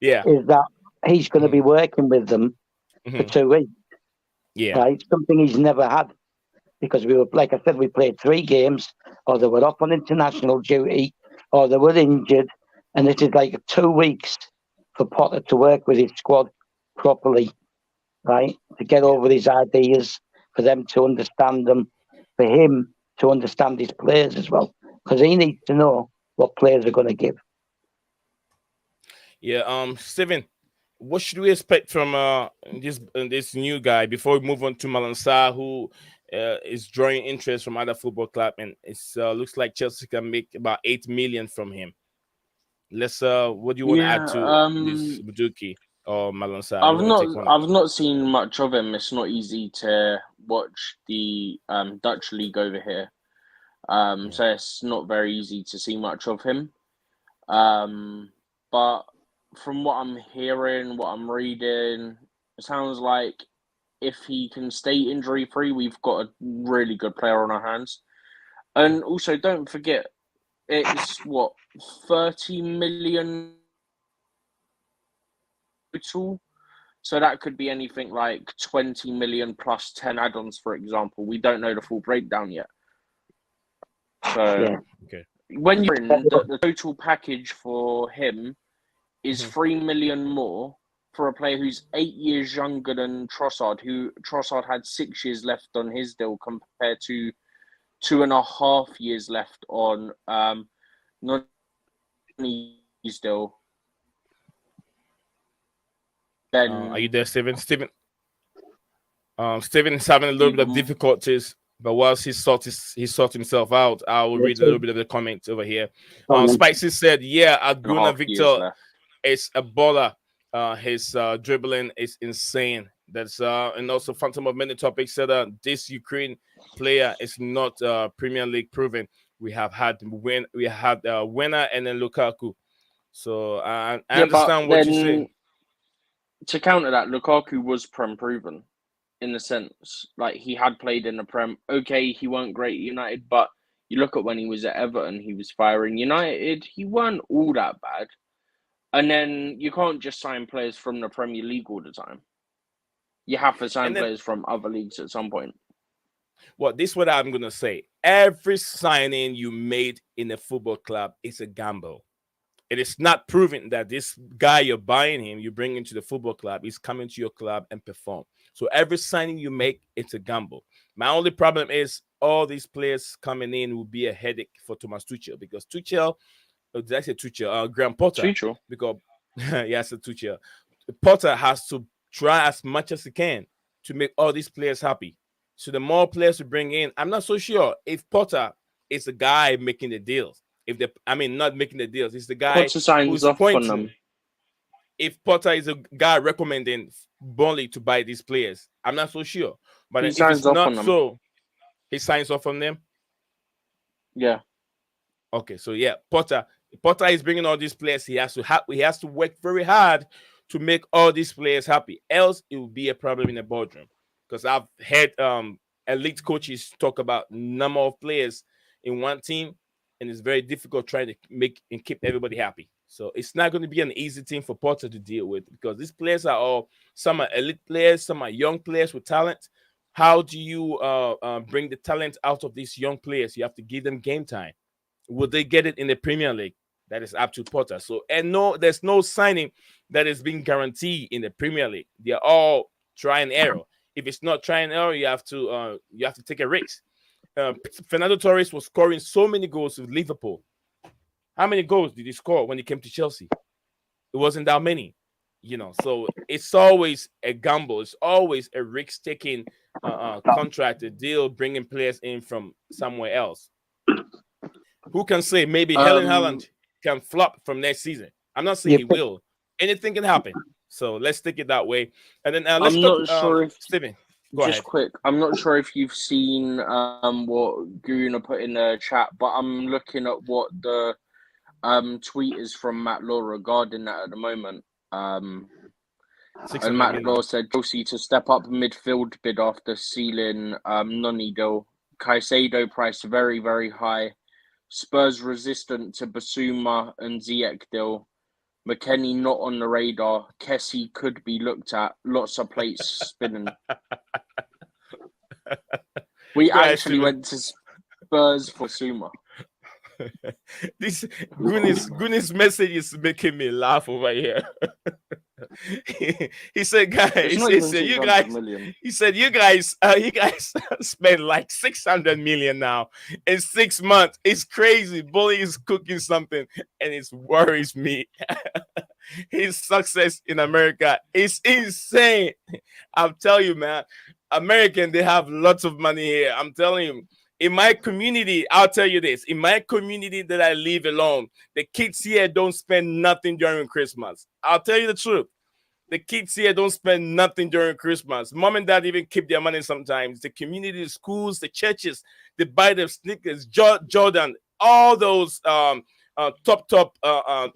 is that he's going to be working with them for 2 weeks. Yeah. Right? Something he's never had, because we were, like I said, we played 3 games, or they were off on international duty, or they were injured, and this is 2 weeks for Potter to work with his squad properly, right? To get over his ideas, for them to understand them, for him to understand his players as well, because he needs to know what players are going to give. Yeah, Steven, what should we expect from this new guy before we move on to Malang Sarr, who is drawing interest from other football club, and it looks like Chelsea can make about 8 million from him. What do you want to add to this Buduki or Malang Sarr? I've not seen much of him. It's not easy to watch the Dutch league over here, so it's not very easy to see much of him. But from what I'm hearing, what I'm reading, it sounds like if he can stay injury-free, we've got a really good player on our hands. And also, don't forget, it's 30 million total So that could be anything like 20 million plus 10 add-ons, for example. We don't know the full breakdown yet. So when you're in, the total package for him is 3 million more for a player who's 8 years younger than Trossard, who Trossard had 6 years left on his deal compared to 2.5 years left on Nani's deal. Then are you there, Steven? Steven is having a little bit of difficulties, but whilst he sorts himself out, I will read a little bit of the comments over here. Spicy said, Aguna Victor is a baller. His dribbling is insane. That's and also Phantom of Many Topics said this Ukraine player is not Premier League proven. We had winner and then Lukaku. So I understand what you say. To counter that, Lukaku was Prem proven in the sense, like, he had played in the Prem. Okay, he weren't great at United, but you look at when he was at Everton, he was firing. United, he weren't all that bad. And then you can't just sign players from the Premier League all the time. You have to sign players from other leagues at some point. Well, this is what I'm going to say. Every signing you made in a football club is a gamble. It is not proven that this guy you're buying him, you bring into the football club, is coming to your club and perform. So every signing you make, it's a gamble. My only problem is all these players coming in will be a headache for Thomas Tuchel, because Tuchel, did I say Tuchel? Graham Potter. Tuchel. Because, yes, Tuchel. Potter has to try as much as he can to make all these players happy. So the more players we bring in, I'm not so sure if Potter is the guy making the deals. Not making the deals. It's the guy who's pointing. If Potter is a guy recommending Burnley to buy these players, I'm not so sure. But if it's not so, he signs off on them. Yeah. Okay, so Potter is bringing all these players. He has to work very hard to make all these players happy. Else, it will be a problem in the boardroom. Because I've heard elite coaches talk about number of players in one team, and it's very difficult trying to make and keep everybody happy. So it's not going to be an easy thing for Potter to deal with, because these players are some are elite players, some are young players with talent. How do you bring the talent out of these young players? You have to give them game time. Will they get it in the Premier League? That is up to Potter. So, there's no signing that is being guaranteed in the Premier League. They're all try and error. If it's not try and error, you have to take a risk. Fernando Torres was scoring so many goals with Liverpool. How many goals did he score when he came to Chelsea? It wasn't that many, So it's always a gamble. It's always a risk-taking contract, a deal, bringing players in from somewhere else. Who can say maybe Erling Haaland can flop from next season? I'm not saying he will. Anything can happen. So let's take it that way. And then let's talk. Sure if Steven, go ahead. Quick, I'm not sure if you've seen what Guna put in the chat, but I'm looking at what the tweet is from Matt Law regarding that at the moment. And Matt Law said Chelsea to step up midfield bid after sealing Nani deal. Caicedo price very, very high. Spurs resistant to Basuma and Ziyech deal. McKennie not on the radar. Kessie could be looked at. Lots of plates spinning. We actually went to Spurs for Suma. This Gunis message is making me laugh over here. he said, guys, you guys spend like 600 million now in 6 months. It's crazy. Bully is cooking something, and it worries me. His success in America is insane. I'm telling you, man. American, they have lots of money here. I'm telling you. In my community, I'll tell you this. In my community that I live alone, the kids here don't spend nothing during Christmas. I'll tell you the truth. The kids here don't spend nothing during Christmas. Mom and dad even keep their money sometimes. The community, the schools, the churches, they buy their sneakers, Jordan, all those top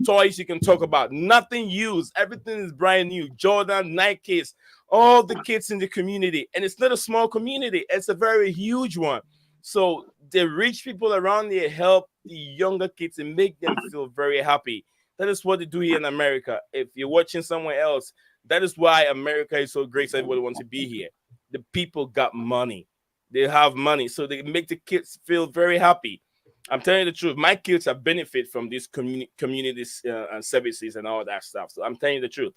toys you can talk about. Nothing used. Everything is brand new. Jordan, Nikes, all the kids in the community. And it's not a small community. It's a very huge one. So the rich people around here help the younger kids and make them feel very happy. That is what they do here in America. If you're watching somewhere else, That is why America is so great. So everybody wants to be here. The people got money. They have money, so they make the kids feel very happy. I'm telling you the truth. My kids have benefit from these communities and services and all that stuff. So I'm telling you the truth.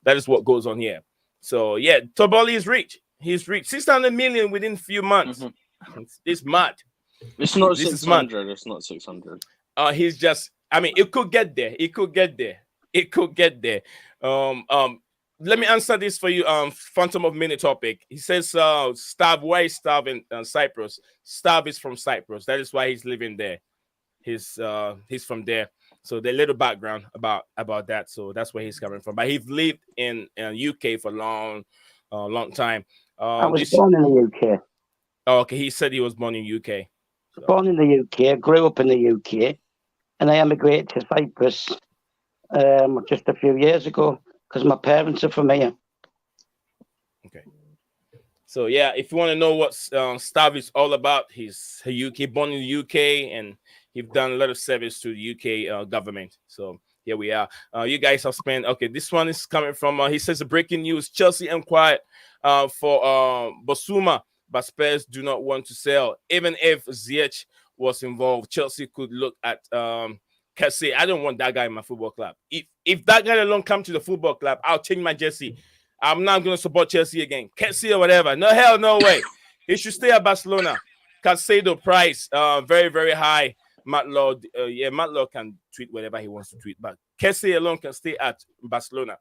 That is what goes on here. So yeah, Toboli is rich. He's rich. 600 million within a few months. It's mad. It's not This is 600. It's not 600. He's just. I mean, it could get there. It could get there. It could get there. Let me answer this for you. Phantom of Minute topic. He says, Stav, why is Stav in Cyprus? Stav is from Cyprus. That is why he's living there. He's from there. So the little background about that. So that's where he's coming from. But he's lived in UK for a long time. I was born in the UK. Oh, okay. He said he was born in UK. So. Born in the UK, grew up in the UK, and I emigrated to Cyprus just a few years ago because my parents are from here. Okay. So yeah, if you want to know what Stav is all about, he's UK, born in the UK, and he's done a lot of service to the UK government. So here we are. You guys have spent. Okay, this one is coming from. He says the breaking news: Chelsea inquired for Basuma, but Spurs do not want to sell. Even if Ziyech was involved, Chelsea could look at Kessie. I don't want that guy in my football club. If that guy alone come to the football club, I'll change my jersey. I'm not going to support Chelsea again. Kessie or whatever. No, hell, no way. He should stay at Barcelona. Caicedo price, very, very high. Matt Law can tweet whatever he wants to tweet, but Kessie alone can stay at Barcelona.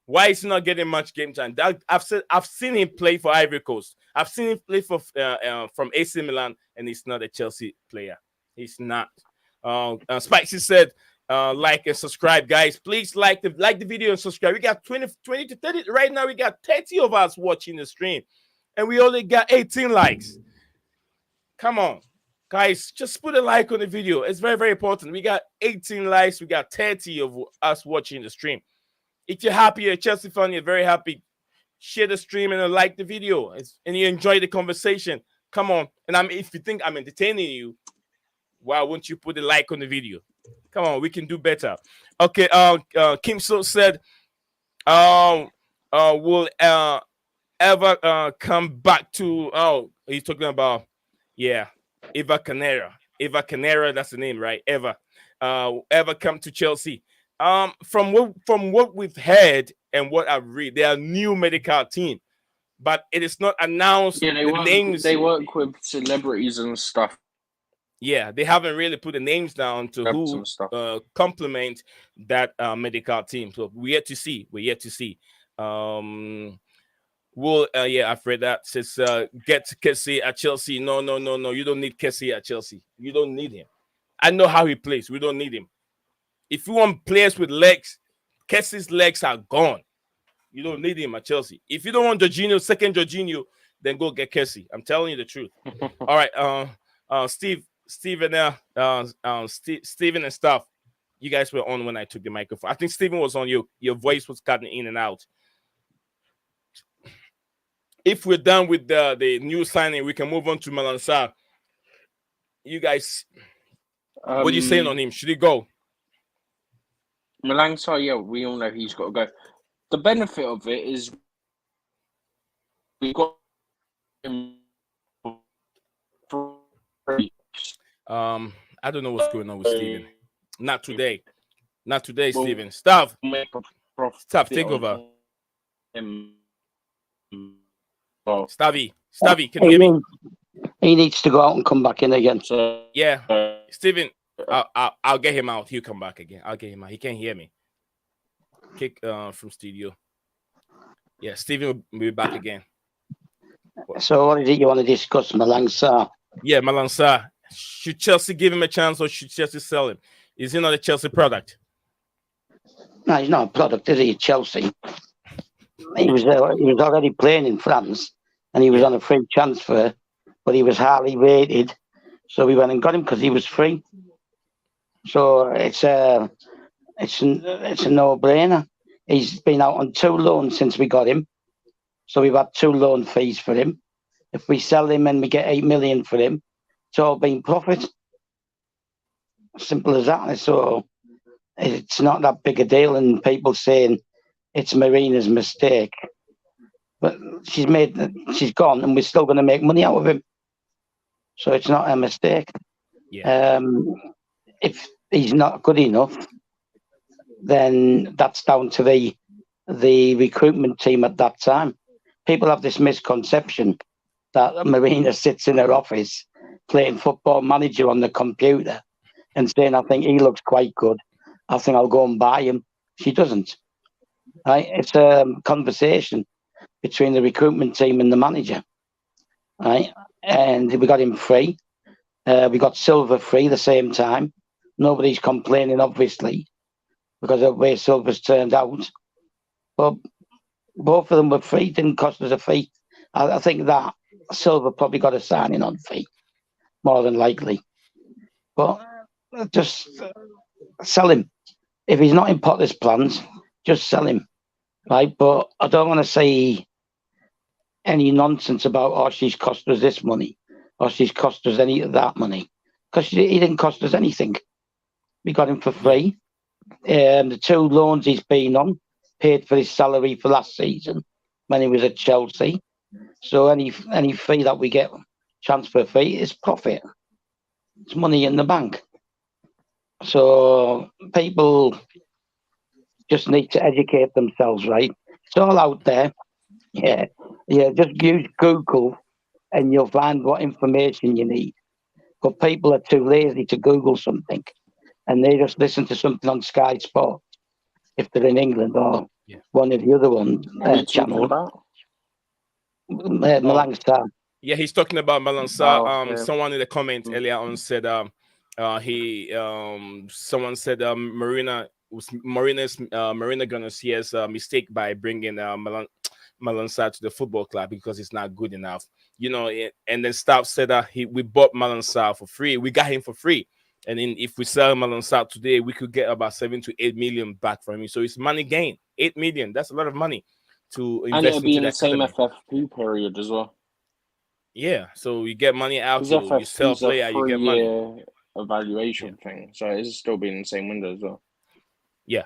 Why is he not getting much game time? I've seen him play for Ivory Coast. I've seen him play for from AC Milan, and he's not a Chelsea player. He's not. Spicy said, like and subscribe, guys. Please like the video and subscribe. We got 20 to 30 right now. We got 30 of us watching the stream, and we only got 18 likes. Come on, guys, just put a like on the video. It's very, very important. We got 18 likes. We got 30 of us watching the stream. If you're happy, you're a Chelsea fan, you're very happy, share the stream and like the video, and you enjoy the conversation. Come on, and if you think I'm entertaining you, why won't you put a like on the video? Come on, we can do better. Okay, Kim So said, will ever come back to, he's talking about, yeah, Eva Canera, that's the name, right? Ever come to Chelsea. From what we've heard and what I've read, they are new medical team, but it is not announced. Yeah, they work with celebrities and stuff. Yeah, they haven't really put the names down to who complement that medical team. So we're yet to see. I've read that. Says get Kessie at Chelsea. No. You don't need Kessie at Chelsea. You don't need him. I know how he plays. We don't need him. If you want players with legs, Kessie's legs are gone. You don't need him at Chelsea. If you don't want Jorginho, second Jorginho, then go get Kessie. I'm telling you the truth. All right, Steven and stuff. You guys were on when I took the microphone. I think Steven was on you. Your voice was cutting in and out. If we're done with the new signing, we can move on to Malang Sarr. You guys, what are you saying on him? Should he go? Malang Sarr, yeah, we all know he's got to go. The benefit of it is we got him free. I don't know what's going on with Steven. Not today, Steven. Stop, take over. Stavy, can you hear me? He needs to go out and come back in again. So yeah, Steven, I'll get him out. He'll come back again. I'll get him out. He can't hear me. Kick from studio. Yeah, Steven will be back again. So what is it you want to discuss, Malang Sarr? Yeah, Malang Sarr. Should Chelsea give him a chance or should Chelsea sell him? Is he not a Chelsea product? No, he's not a product, is he? Chelsea. He was already playing in France and he was on a free transfer, but he was highly rated. So we went and got him because he was free. So it's a no-brainer. He's been out on 2 loans since we got him. So we've had 2 loan fees for him. If we sell him and we get 8 million for him, it's all been profit. Simple as that. So it's not that big a deal. And people saying it's Marina's mistake. But she's gone, and we're still going to make money out of him. So it's not a mistake. Yeah. If he's not good enough, then that's down to the recruitment team at that time. People have this misconception that Marina sits in her office playing Football Manager on the computer and saying, I think he looks quite good. I think I'll go and buy him. She doesn't. Right? It's a conversation between the recruitment team and the manager. Right? And we got him free. We got Silva free the same time. Nobody's complaining, obviously, because of the way Silva's turned out. But both of them were free, didn't cost us a fee. I think that Silva probably got a signing on fee, more than likely. But just sell him. If he's not in Potter's plans, just sell him. Right? But I don't want to say any nonsense about, oh, she's cost us this money, or she's cost us any of that money. Because he didn't cost us anything. We got him for free. The 2 loans he's been on paid for his salary for last season when he was at Chelsea. So any fee that we get, transfer fee, is profit. It's money in the bank. So people just need to educate themselves, right? It's all out there. Yeah. Just use Google and you'll find what information you need. But people are too lazy to Google something, and they just listen to something on Sky Sports if they're in England, or one of the other channels. Malang Sarr. Yeah, he's talking about Malang Sarr. Someone in the comment earlier on said someone said Marina gonna see as a mistake by bringing Malang Sarr to the football club because it's not good enough, and then staff said that we bought Malang Sarr for free. We got him for free, and then if we sell Malang Sarr today, we could get about 7 to 8 million back from him. So it's money gain. 8 million, that's a lot of money to invest. And it'll be in the academy. same FFP period as well. Yeah, so you get money out. You sell player, you get money. Evaluation thing, so it's still being in the same window as well. Yeah.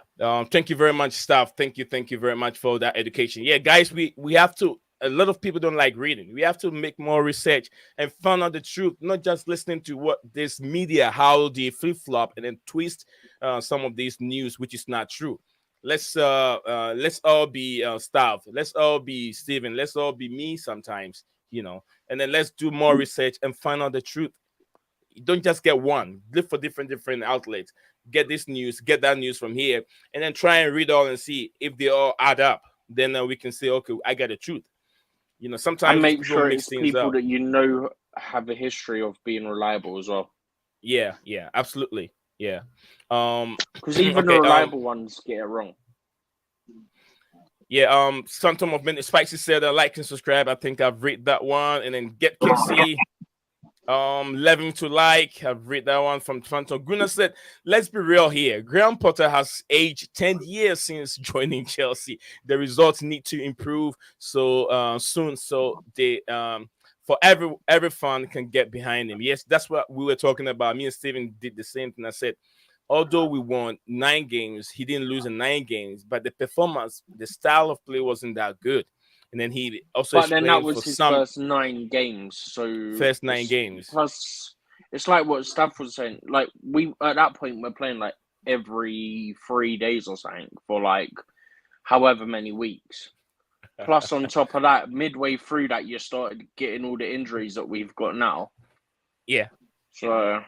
Thank you very much, staff. Thank you very much for that education. Yeah, guys, we have to. A lot of people don't like reading. We have to make more research and find out the truth, not just listening to what this media, how they flip flop and then twist some of these news, which is not true. Let's all be staff. Let's all be Steven. Let's all be me sometimes, and then let's do more research and find out the truth. You don't just get one. Look for different outlets. Get this news, get that news from here, and then try and read all and see if they all add up. Then we can say, okay, I got the truth. Sometimes and make sure it's people that have a history of being reliable as well. Yeah, absolutely. Yeah. Because even the reliable ones get it wrong. Yeah, Phantom of Minute Spicy said like and subscribe. I think I've read that one. And then Get Casey. Levin to like. I've read that one from Phantom. Gunnar said, let's be real here. Graham Potter has aged 10 years since joining Chelsea. The results need to improve soon. So they for every fan can get behind him. Yes, that's what we were talking about. Me and Steven did the same thing. I said, although we won 9 games, he didn't lose in 9 games, but the performance, the style of play wasn't that good. And then he also But then that was his first 9 games. So first 9 games. Plus, it's like what Staff was saying. Like we at that point we're playing like every 3 days or something for like however many weeks. Plus, on top of that, midway through that, you started getting all the injuries that we've got now. Yeah. So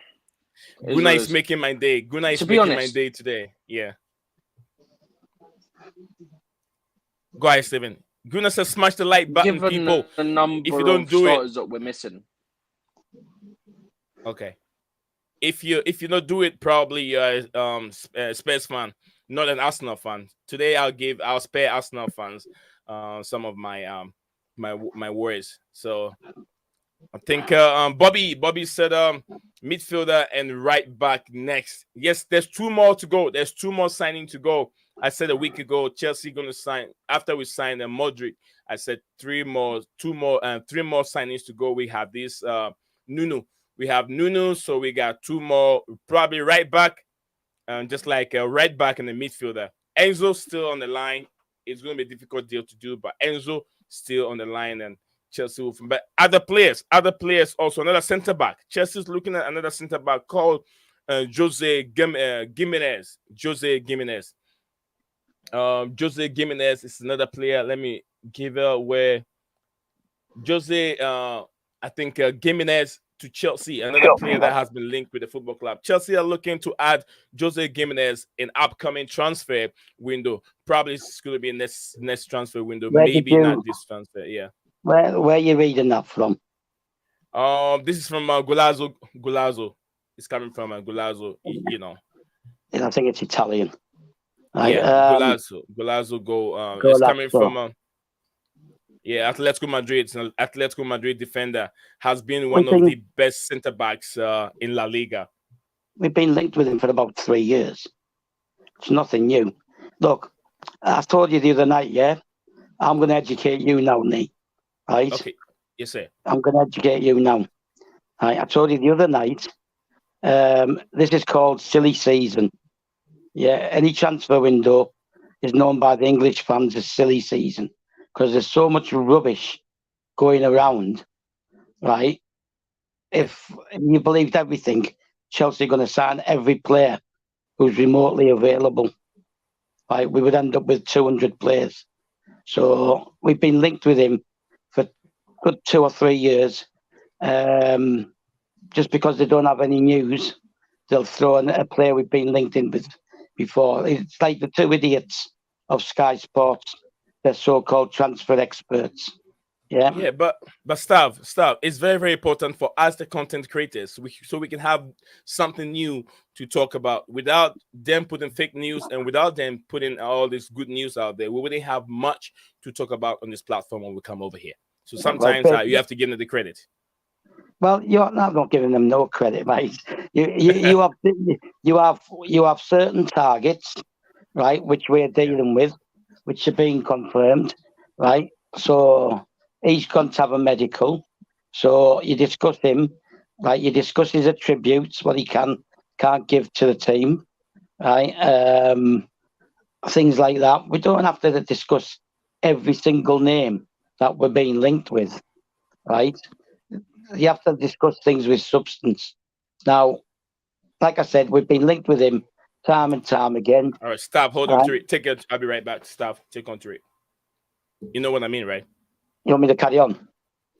Gunnar is making my day. Gunnar is making my day today. Yeah. Go ahead, Steven. Gunnar says, smash the like button, given people. The number if you don't do it, that we're missing. Okay. If you don't do it, probably you're a Spurs fan, not an Arsenal fan. Today I'll spare Arsenal fans some of my my words. So I think Bobby said midfielder and right back next. Yes, there's 2 more to go. There's 2 more signing to go. I said a week ago, Chelsea going to sign after we signed Modric. I said 3 more signings to go. We have this Nuno. We have Nuno, so we got 2 more, probably right back, just like a right back and a midfielder. Enzo still on the line. it's going to be a difficult deal to do. But Enzo still on the line, and Chelsea will. But other players also. Another centre back. Chelsea's looking at another centre back called Gimenez. Jose Gimenez. Jose Gimenez is another player. Let me give it where Jose. I think Gimenez to Chelsea, another player that has been linked with the football club. Chelsea are looking to add Jose Gimenez in upcoming transfer window. Probably it's going to be next transfer window. Maybe not this transfer. Yeah. Where are you reading that from? This is from Golazo. Golazo. It's coming from Golazo. You know. I think it's Italian. Yeah, Golazo go. It's coming from. Yeah, Atletico Madrid. It's an Atletico Madrid defender, has been one of the best centre backs in La Liga. We've been linked with him for about 3 years. It's nothing new. Look, I told you the other night, yeah? I'm going to educate you now, Nee. Right? Okay. Yes, sir. I'm going to educate you now. Right? I told you the other night, this is called silly season. Yeah, any transfer window is known by the English fans as silly season, because there's so much rubbish going around, right? If you believed everything, Chelsea are going to sign every player who's remotely available. Right? We would end up with 200 players. So we've been linked with him for good 2 or 3 years. Just because they don't have any news, they'll throw in a player we've been linked in with before. It's like the two idiots of Sky Sports. They're so-called transfer experts. Yeah. Yeah, but Stav, it's very, very important for us, the content creators, so we can have something new to talk about without them putting fake news and without them putting all this good news out there. We wouldn't have much to talk about on this platform when we come over here. So sometimes you have to give them the credit. Well, you're not giving them no credit, mate. You have certain targets, right, which we're dealing with, which are being confirmed, right? So he's going to have a medical. So you discuss him, right? You discuss his attributes, what he can't give to the team, right? Things like that. We don't have to discuss every single name that we're being linked with, right? You have to discuss things with substance. Now, like I said, we've been linked with him time and time again. All right, stop. Hold on to it. Take it. I'll be right back. Stop. Take on to it. You know what I mean, right? You want me to carry on?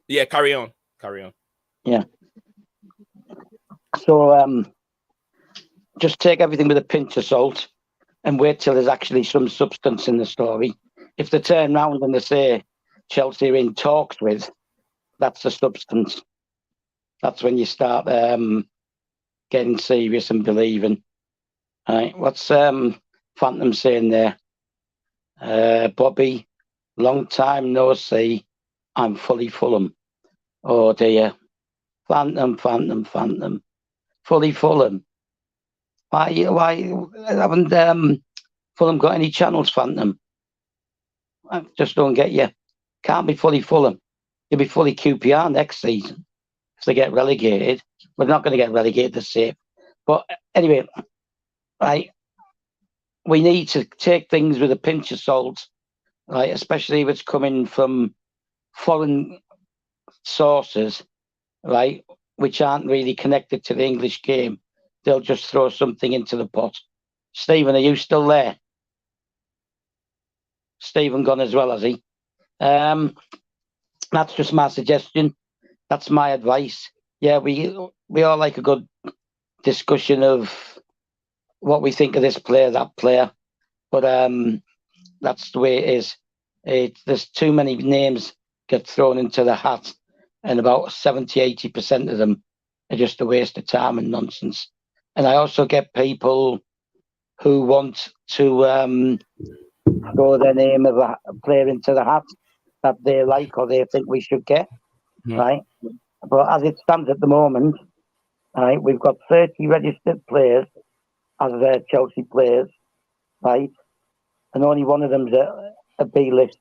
Yeah, carry on. Carry on. Yeah. So just take everything with a pinch of salt and wait till there's actually some substance in the story. If they turn round and they say Chelsea are in talks with, that's the substance. That's when you start getting serious and believing. All right, what's Phantom saying there? Bobby, long time no see. I'm fully Fulham. Oh dear. Phantom. Fully Fulham. Why haven't Fulham got any channels, Phantom? I just don't get you. Can't be fully Fulham. You'll be fully QPR next season if they get relegated. We're not going to get relegated this year. But anyway, right, we need to take things with a pinch of salt, right, especially if it's coming from foreign sources, right, which aren't really connected to the English game. They'll just throw something into the pot. Stephen, are you still there? Stephen gone as well, has he? That's just my suggestion. That's my advice. Yeah, we all like a good discussion of what we think of this player, that player. But that's the way it is. There's too many names get thrown into the hat, and about 70-80% of them are just a waste of time and nonsense. And I also get people who want to throw their name of a player into the hat that they like or they think we should get, right? But as it stands at the moment, right, we've got 30 registered players as their Chelsea players, right? And only one of them's a B list,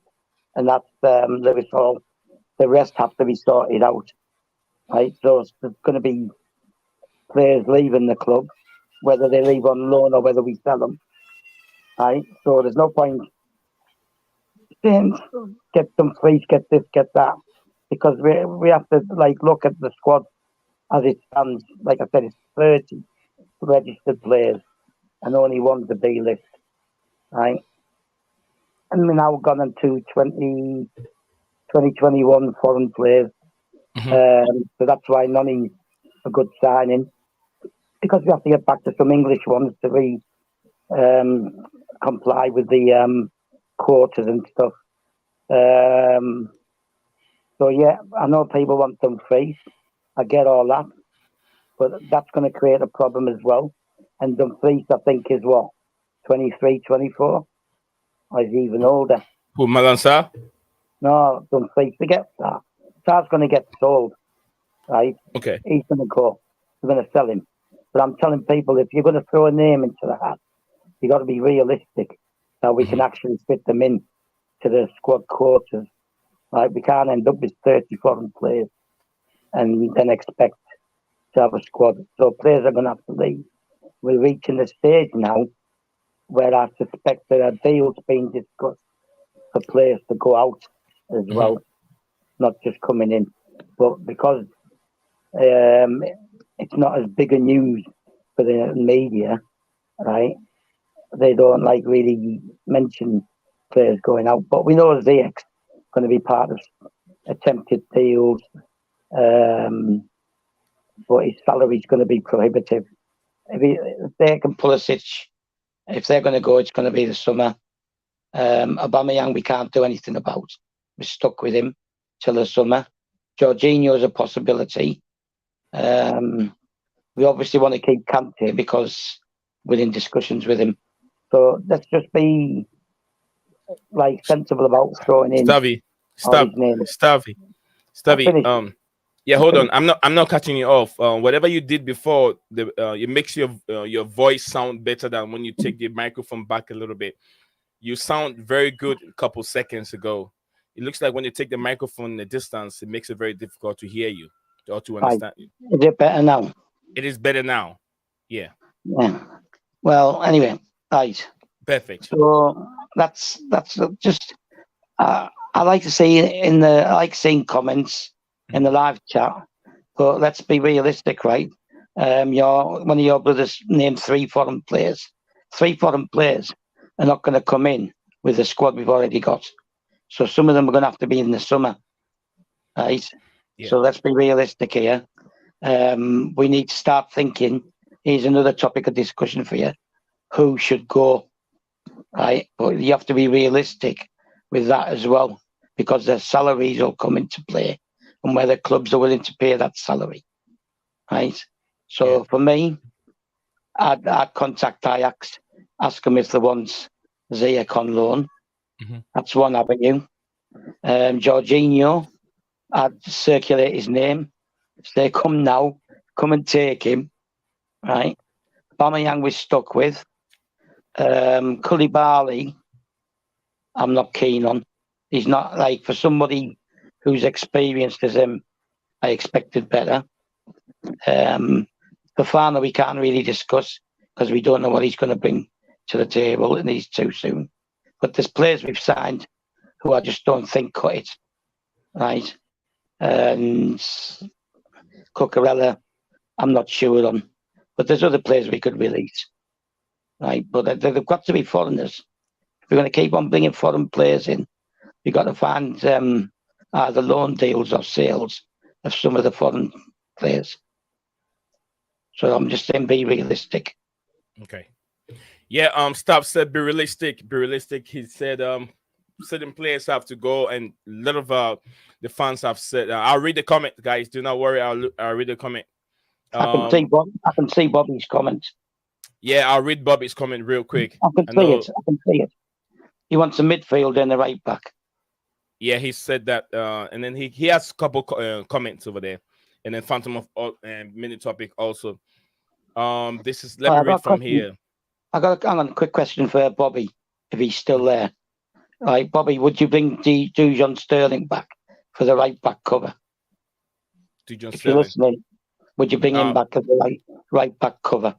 and that's Lewis Hall. The rest have to be sorted out, right? So there's going to be players leaving the club, whether they leave on loan or whether we sell them, right? So there's no point saying get some frees, get this, get that, because we have to look at the squad as it stands. Like I said, it's 30 registered players and only one's the B list, right? And we're now gone into 2021 foreign players. So that's why Noni's a good signing, because we have to get back to some English ones to comply with the quotas and stuff. So yeah, I know people want Dumfries. I get all that, but that's going to create a problem as well. And Dumfries, I think, is what, 23, 24, or is he even older? Who, Malang Sarr? No, Dumfries. Forget that. Sarr's going to get sold, right? Okay. He's going to go. We're going to sell him. But I'm telling people, if you're going to throw a name into the hat, you got to be realistic that we can actually fit them in to the squad quotas. Right? We can't end up with 30 foreign players and then expect to have a squad. So players are going to have to leave. We're reaching the stage now where I suspect there are deals being discussed for players to go out as well, not just coming in. But because it's not as big a news for the media, right? They don't really mention players going out. But we know Ziyech's going to be part of attempted deals, but his salary is going to be prohibitive. If they can Pulisic, if they're going to go, it's going to be the summer. Aubameyang, we can't do anything about. We're stuck with him till the summer. Jorginho is a possibility. We obviously want to keep Kante because we're in discussions with him. So let's just be sensible about throwing in Stavy. Yeah, hold on. I'm not cutting you off. Whatever you did before, it makes your voice sound better than when you take the microphone back a little bit. You sound very good a couple seconds ago. It looks like when you take the microphone in the distance, it makes it very difficult to hear you or to understand you. Is it better now? It is better now. Yeah. Yeah. Well, anyway, right. Perfect. So that's just. I like to see I like seeing comments in the live chat, but let's be realistic, right? One of your brothers named 3 foreign players. 3 foreign players are not going to come in with the squad we've already got. So some of them are going to have to be in the summer, right? Yeah. So let's be realistic here. We need to start thinking. Here's another topic of discussion for you: who should go, right? But you have to be realistic with that as well, because their salaries will come into play and whether clubs are willing to pay that salary, right? So for me, I'd contact Ajax, ask them if they want Ziyech on loan. That's one avenue. Jorginho, I'd circulate his name. If they come now, come and take him, right? Aubameyang we're stuck with. Koulibaly, I'm not keen on. He's not for somebody who's experienced as him, I expected better. Fofana we can't really discuss because we don't know what he's going to bring to the table and he's too soon. But there's players we've signed who I just don't think cut it, right? And Cucurella, I'm not sure on. But there's other players we could release, right? But they've got to be foreigners. If we're going to keep on bringing foreign players in, we've got to find either loan deals or sales of some of the foreign players. So I'm just saying, be realistic. Okay. Yeah. Stop said, be realistic. Be realistic. He said, certain players have to go, and a lot of the fans have said. I'll read the comment, guys. Do not worry. I'll read the comment. I can see Bobby's comment. Yeah, I'll read Bobby's comment real quick. I can see it. He wants a midfield and a right back. Yeah, he said that, and then he has a couple comments over there, and then Phantom of mini topic also. This is let me read from here. I got a quick question for Bobby, if he's still there. Right, Bobby, would you bring Dujon Sterling back for the right back cover? Dujon if Sterling. You're listening, would you bring him back as the right back cover?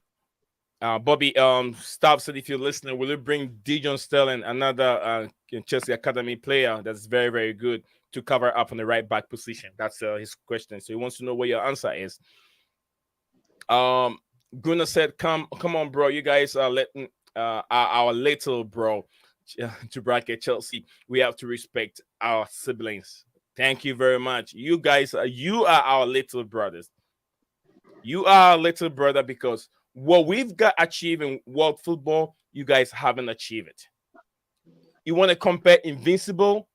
Bobby, Stav said, if you're listening, will you bring Dijon Sterling, another Chelsea Academy player that's very, very good to cover up on the right back position? That's his question. So he wants to know what your answer is. Gunnar said, come on, bro. You guys are letting our little bro to bracket Chelsea. We have to respect our siblings. Thank you very much. You guys you are our little brothers. You are our little brother because what we've got achieved in world football, you guys haven't achieved it. You want to compare Invincible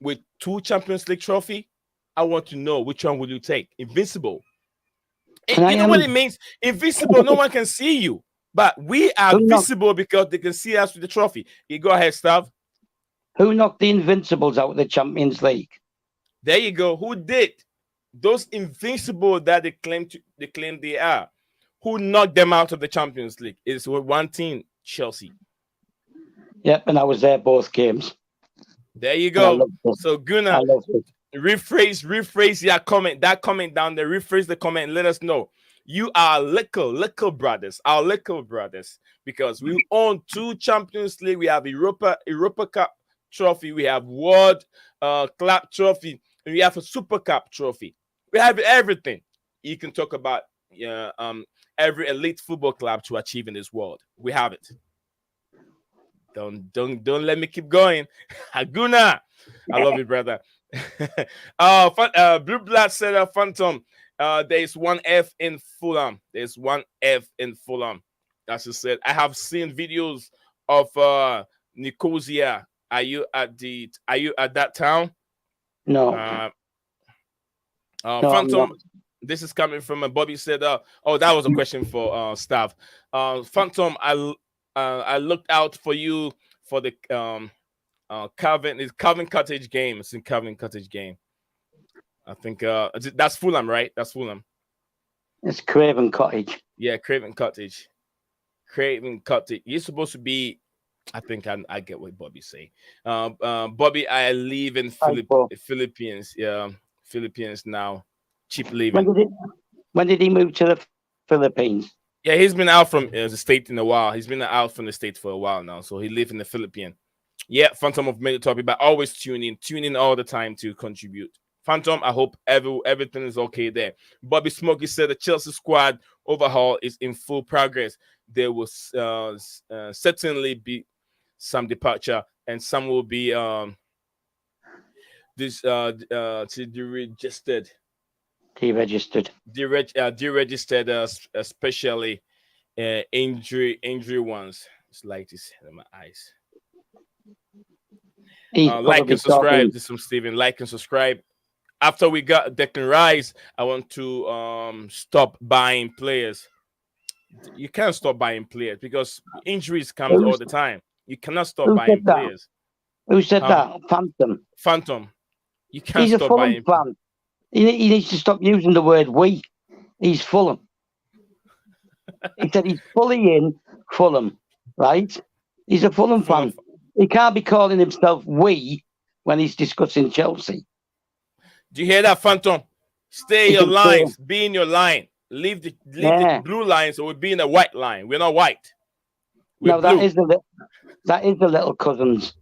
with 2 Champions League trophy? I want to know which one will you take? Invincible. You know what it means? Invisible, no one can see you. But we are visible because they can see us with the trophy. You go ahead, Stav. Who knocked the Invincibles out of the Champions League? There you go. Who did? Those Invincible that they claim they are. Who knocked them out of the Champions League? It's one team, Chelsea. Yep, and I was there both games. There you go. So Gunnar, rephrase your comment. That comment down there. Rephrase the comment and let us know. You are little brothers, our little brothers, because we own 2 Champions League. We have Europa Cup trophy. We have World Club trophy. And we have a Super Cup trophy. We have everything. You can talk about every elite football club to achieve in this world. We have it. Don't let me keep going. Haguna, I love you, brother. Blue Blood said, Phantom. There's 1 F in Fulham. There's 1 F in Fulham. That's just said. I have seen videos of Nicosia. Are you at that town? No. No, Phantom. This is coming from Bobby said. That was a question for staff. Phantom, I looked out for you for the Calvin Cottage game. It's in Calvin Cottage game. I think that's Fulham, right? That's Fulham. It's Craven Cottage. Yeah, Craven Cottage. Craven Cottage. You're supposed to be. I think I get what Bobby's saying. Bobby, I live in Philippines. Yeah, Philippines now. Cheap living. When did he move to the Philippines? Yeah, he's been out from the state in a while. He's been out from the state for a while now. So he lives in the Philippines. Yeah, Phantom of made the topic, but always tune in all the time to contribute. Phantom, I hope everything is okay there. Bobby Smokey said the Chelsea squad overhaul is in full progress. There will certainly be some departure, and some will be deregistered. Deregistered, especially injury ones. It's like this in my eyes. Like and subscribe. This is from Steven. Like and subscribe. After we got Declan Rice, I want to stop buying players. You can't stop buying players because injuries come all the time. You cannot stop buying players. Who said that? Phantom. You can't stop buying. Fan. He needs to stop using the word we. He's Fulham. He said he's fully in Fulham, right? He's a Fulham fan. He can't be calling himself we when he's discussing Chelsea. Do you hear that, Phantom? Stay in your lines. Be in your line. Leave the blue line, so we'll be in a white line. We're not white. No, that is the little cousins.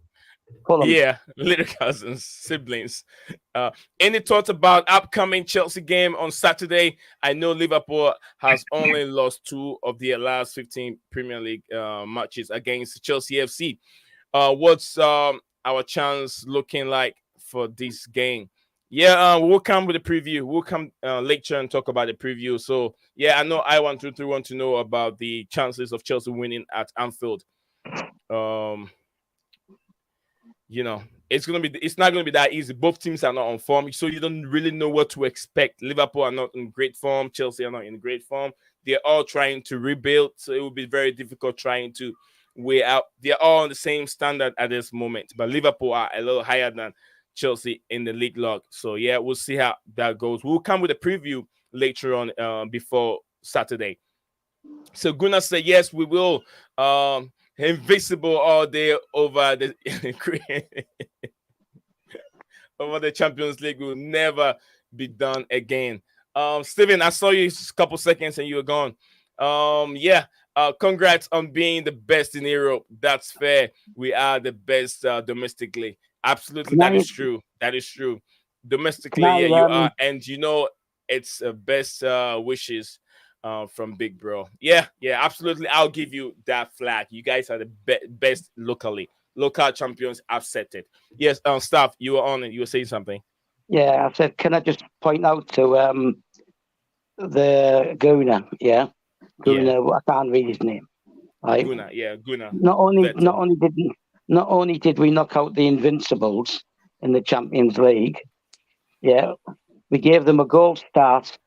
Fulham. Yeah, little cousins, siblings. Any thoughts about upcoming Chelsea game on Saturday? I know Liverpool has only lost 2 of their last 15 Premier League matches against Chelsea FC. What's our chance looking like for this game? Yeah, we'll come with a preview. We'll come later and talk about the preview. So, yeah, I know I123 want to know about the chances of Chelsea winning at Anfield. It's not gonna be that easy. Both teams are not on form, so you don't really know what to expect. Liverpool are not in great form. Chelsea are not in great form. They're all trying to rebuild, so it will be very difficult trying to weigh out. They're all on the same standard at this moment, but Liverpool are a little higher than Chelsea in the league log. So yeah, we'll see how that goes. We'll come with a preview later on before Saturday. So Gunnar said yes, we will. Invisible all day over the over the Champions League will never be done again. Steven, I saw you a couple seconds and you were gone. Yeah, Congrats on being the best in Europe. That's fair. We are the best domestically. Absolutely, Can that I, is true. That is true. can Domestically, I, yeah, you are, and it's best wishes from Big Bro. Yeah, yeah, absolutely. I'll give you that flag. You guys are the best locally. Local champions. I've said it. Yes, staff, you were on it. You were saying something. yeah, I said, can I just point out to the Guna, yeah? Yeah, Guna, I can't read his name, right? Guna. Yeah, Guna. Not only, not Veteran. only did, not only did we knock out the Invincibles in the Champions League, yeah, we gave them a goal start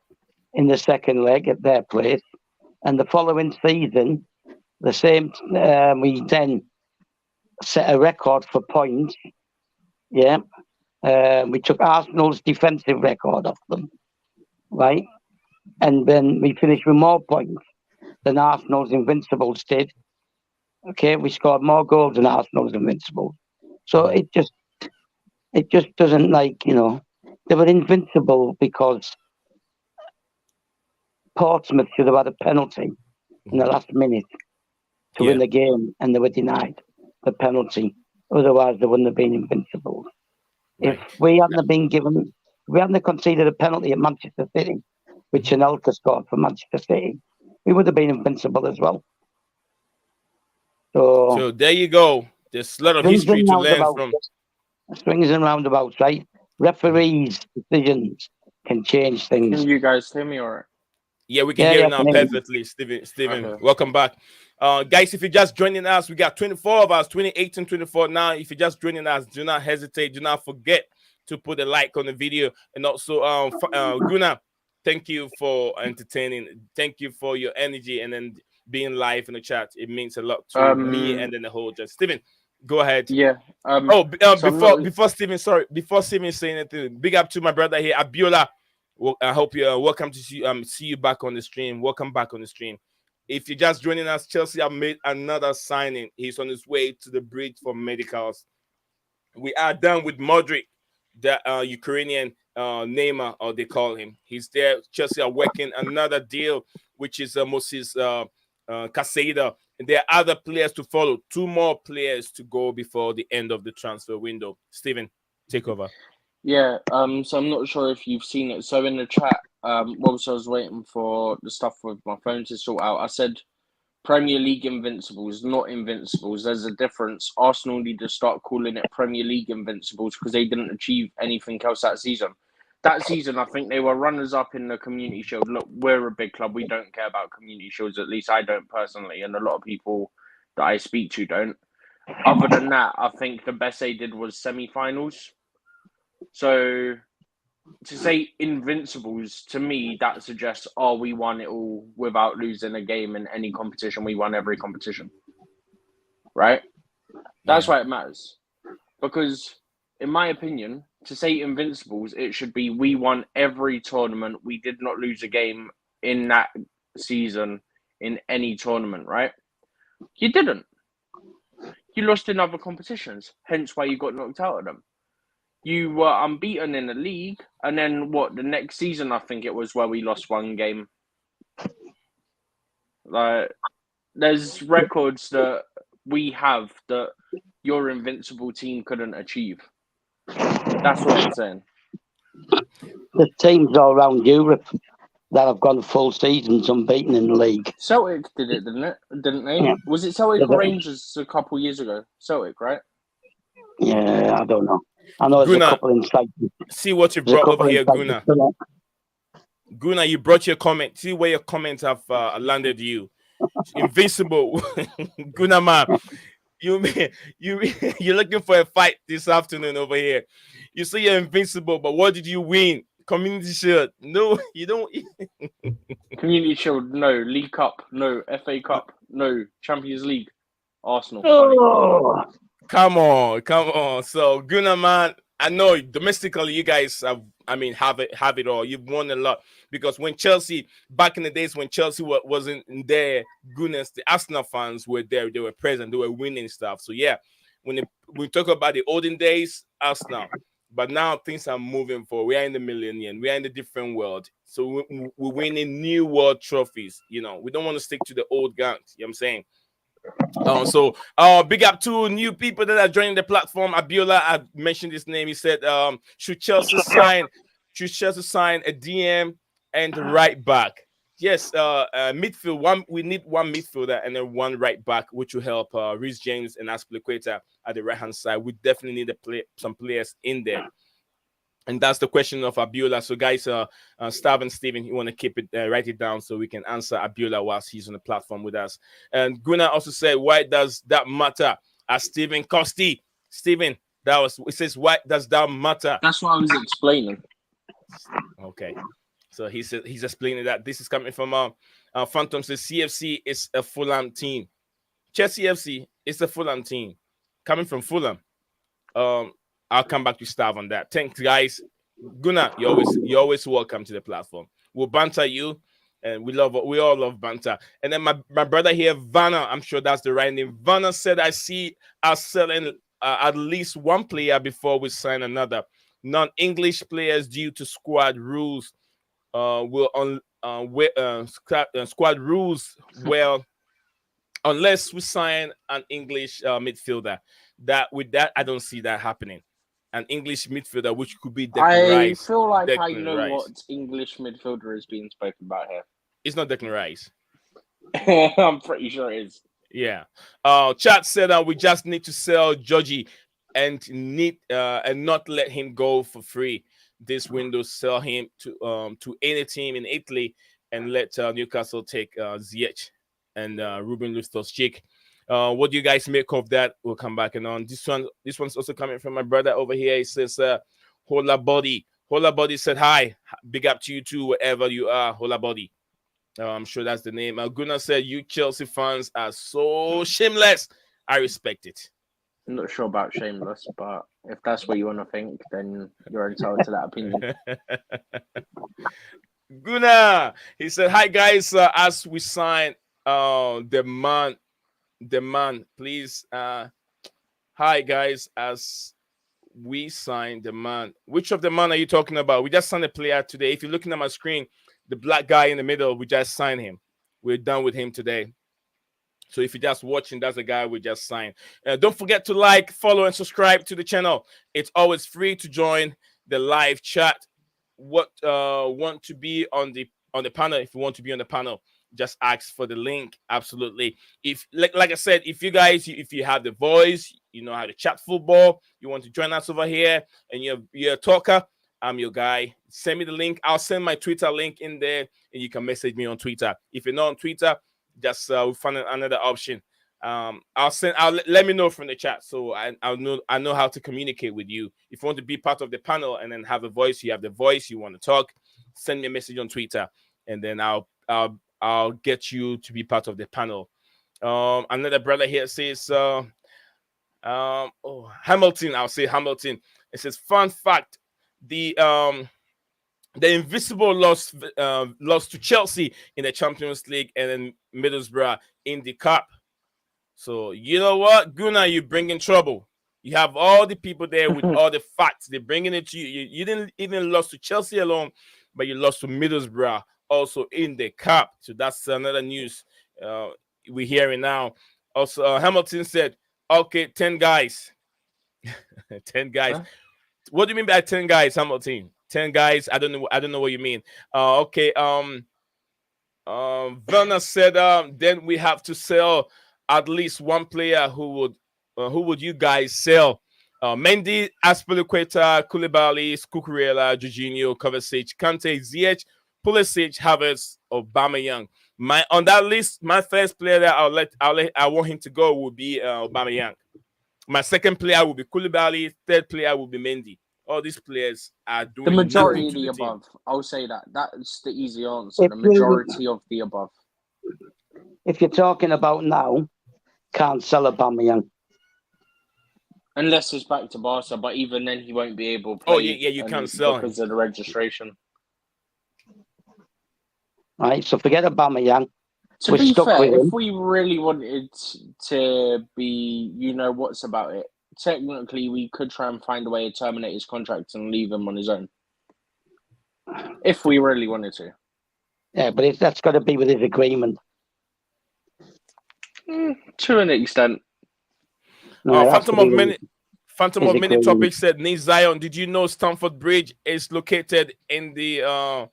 in the second leg at their place, and the following season, the same, we then set a record for points. Yeah, we took Arsenal's defensive record off them, right? And then we finished with more points than Arsenal's Invincibles did. Okay, we scored more goals than Arsenal's Invincibles. So it just doesn't they were invincible because Portsmouth should have had a penalty in the last minute to win Yeah, the game, and they were denied the penalty. Otherwise, they wouldn't have been invincible. right. If we hadn't been given, if we hadn't conceded a penalty at Manchester City, which Anelka scored for Manchester City, we would have been invincible as well. So So there you go. There's a lot of swings history and to learn roundabouts, from. swings and roundabouts, right? Referees' decisions can change Can things. you guys hear me all right? Yeah, we can Yeah, hear yeah, you I now can hear you. perfectly, Steven, Okay. welcome back. Guys, if you're just joining us, we got 24 of us, 28 and 24 now. If you're just joining us, do not hesitate. Do not forget to put a like on the video. And also, Guna, thank you for entertaining. Thank you for your energy and then being live in the chat. It means a lot to me and then the whole just. Steven, go ahead. Yeah. Oh, So I'm not. before Steven, sorry, before Steven saying anything, big up to my brother here, Abiola. Well, I hope you welcome to see you back on the stream. Welcome back on the stream. If you're just joining us, Chelsea have made another signing. He's on his way to the bridge for medicals. We are done with Modric, the Ukrainian Neymar, or they call him. He's there. Chelsea are working another deal, which is Moses Caseda. And there are other players to follow. 2 more players to go before the end of the transfer window. Steven, take over. Yeah. So I'm not sure if you've seen it. So in the chat, whilst I was waiting for the stuff with my phone to sort out, I said Premier League Invincibles, not Invincibles. There's a difference. Arsenal need to start calling it Premier League Invincibles because they didn't achieve anything else that season. That season, I think they were runners-up in the Community Shield. Look, we're a big club. We don't care about Community Shields. At least I don't personally, and a lot of people that I speak to don't. Other than that, I think the best they did was semi-finals. So to say Invincibles, to me, that suggests, we won it all without losing a game in any competition. We won every competition. Right? That's why it matters. Because, in my opinion, to say Invincibles, it should be we won every tournament. We did not lose a game in that season in any tournament, right? You didn't. You lost in other competitions, hence why you got knocked out of them. You were unbeaten in the league, and then the next season, I think it was where we lost 1 game. Like, there's records that we have that your invincible team couldn't achieve. That's what I'm saying. The teams all around Europe that have gone full seasons unbeaten in the league. Celtic did it, didn't they? Yeah. Was it Celtic Yeah, or Rangers a couple years ago? Celtic, right? Yeah, I don't know. I know there's Guna, a couple inside. See what you There's a brought over couple here, inside. Guna. Guna, you brought your comment. See where your comments have landed you. Invincible. Guna, man. You're looking for a fight this afternoon over here. You say you're invincible, but what did you win? Community Shield? No, you don't. Community Shield, no. League Cup, no. FA Cup, no. Champions League, Arsenal. Oh, Come on. So Guna, man, I know domestically you guys have it all. You've won a lot because when Chelsea back in the days when Chelsea wasn't there, goodness, the Arsenal fans were there. They were present. They were winning stuff. So yeah, when we talk about the olden days, Arsenal, But now things are moving forward. We are in the millennium. We are in the different world. So we're winning new world trophies. You know, we don't want to stick to the old guns. You know what I'm saying? Big up to new people that are joining the platform. Abiola, I mentioned his name. He said, should Chelsea sign a DM and right back? Yes, midfield. We need one midfielder and then one right back, which will help Reece James and Aspilicueta at the right hand side. We definitely need some players in there. And that's the question of Abiola. So, guys, Stav and Steven, you want to keep it, write it down so we can answer Abiola whilst he's on the platform with us. And Gunnar also said, why does that matter? As Steven Costi. Steven, it says, why does that matter? That's what I was explaining. Okay. So he's explaining that this is coming from Phantom says CFC is a Fulham team. Chelsea FC is a Fulham team. Coming from Fulham. I'll come back to Stav on that. Thanks, guys. Gunnar, you're always welcome to the platform. We'll banter you, and we all love banter. And then my brother here, Vanna, I'm sure that's the right name. Vanna said, I see us selling at least one player before we sign another. Non-English players due to squad rules squad rules unless we sign an English midfielder. With that, I don't see that happening. An English midfielder, which could be Declan Rice. I feel like I Declan know Rice. what English midfielder is being spoken about here. It's not Declan Rice. I'm pretty sure it is. Yeah. Chat said we just need to sell Georgie and not let him go for free this window. Sell him to any team in Italy and let Newcastle take Ziyech and Ruben Loftus-Cheek. What do you guys make of that? We'll come back and on. This one's also coming from my brother over here. He says, Hola Body. Hola Body said, hi. Big up to you too, wherever you are, Hola Body. I'm sure that's the name. Gunnar said, you Chelsea fans are so shameless. I respect it. I'm not sure about shameless, but if that's what you want to think, then you're entitled to that opinion. Gunnar, he said, hi guys, as we sign the man, please. Hi guys, as we sign the man. Which of the man are you talking about? We just signed a player today. If you're looking at my screen, the black guy in the middle, we just signed him. We're done with him today. So if you're just watching, that's the guy we just signed. Don't forget to like, follow, and subscribe to the channel. It's always free to join the live chat. Want to be on the panel? If you want to be on the panel, just ask for the link. Absolutely. If like I said, if you have the voice, you know how to chat football, you want to join us over here, and you're a talker, I'm your guy. Send me the link. I'll send my Twitter link in there, and you can message me on Twitter. If you're not on Twitter, just we'll find another option. Let me know from the chat, so I know how to communicate with you. If you want to be part of the panel and then have a voice, you have the voice, you want to talk, send me a message on Twitter, and then I'll get you to be part of the panel. Another brother here says Hamilton. I'll say Hamilton. It says, fun fact, the Invisible lost to Chelsea in the Champions League and then Middlesbrough in the Cup. So you know what, Gunnar, you bring in trouble. You have all the people there with all the facts. They're bringing it to you. You didn't even lost to Chelsea alone, but you lost to Middlesbrough also in the Cup. So that's another news we're hearing now. Also, Hamilton said, okay, 10 guys. 10 guys. Huh? What do you mean by 10 guys, Hamilton? 10 guys. I don't know what you mean. Okay. Werner said, then we have to sell at least one player. Who would you guys sell? Mendy, Aspilicueta, Koulibaly, Cucurella, Jorginho, Kovacic, Kante, Ziyech, Pulisic, Havertz, Aubameyang. On that list, my first player that I want him to go would be Aubameyang. My second player will be Koulibaly. Third player will be Mendy. All these players are doing the majority of the above. I'll say that. That's the easy answer. The majority of the above. If you're talking about now, can't sell Aubameyang. Unless it's back to Barca, but even then he won't be able to play. Oh, yeah, you can't sell because of the registration. Right, so forget Aubameyang. To be fair, if we really wanted to be, what's about it, technically we could try and find a way to terminate his contract and leave him on his own. If we really wanted to. Yeah, but that's got to be with his agreement. To an extent. No, Phantom of Mini Topic said, Nate Zion, did you know Stamford Bridge is located in the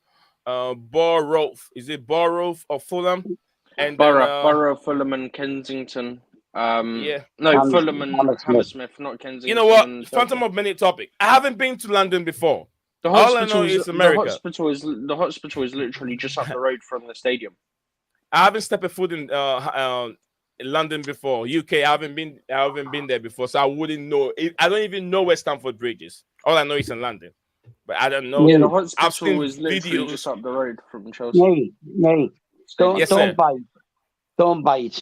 Borough? Is it Borough of Fulham? And Borough, Fulham, and Kensington. Yeah. No, Fulham and Hammersmith, not Kensington. You know what? Phantom of Mini Topic. I haven't been to London before. All I know is America. The hospital is literally just up the road from the stadium. I haven't stepped a foot in London before. UK, I haven't been there before, so I wouldn't know. I don't even know where Stamford Bridge is. All I know is in London, but I don't know. Yeah, the hospital is literally just up the road from Chelsea. No, don't bite.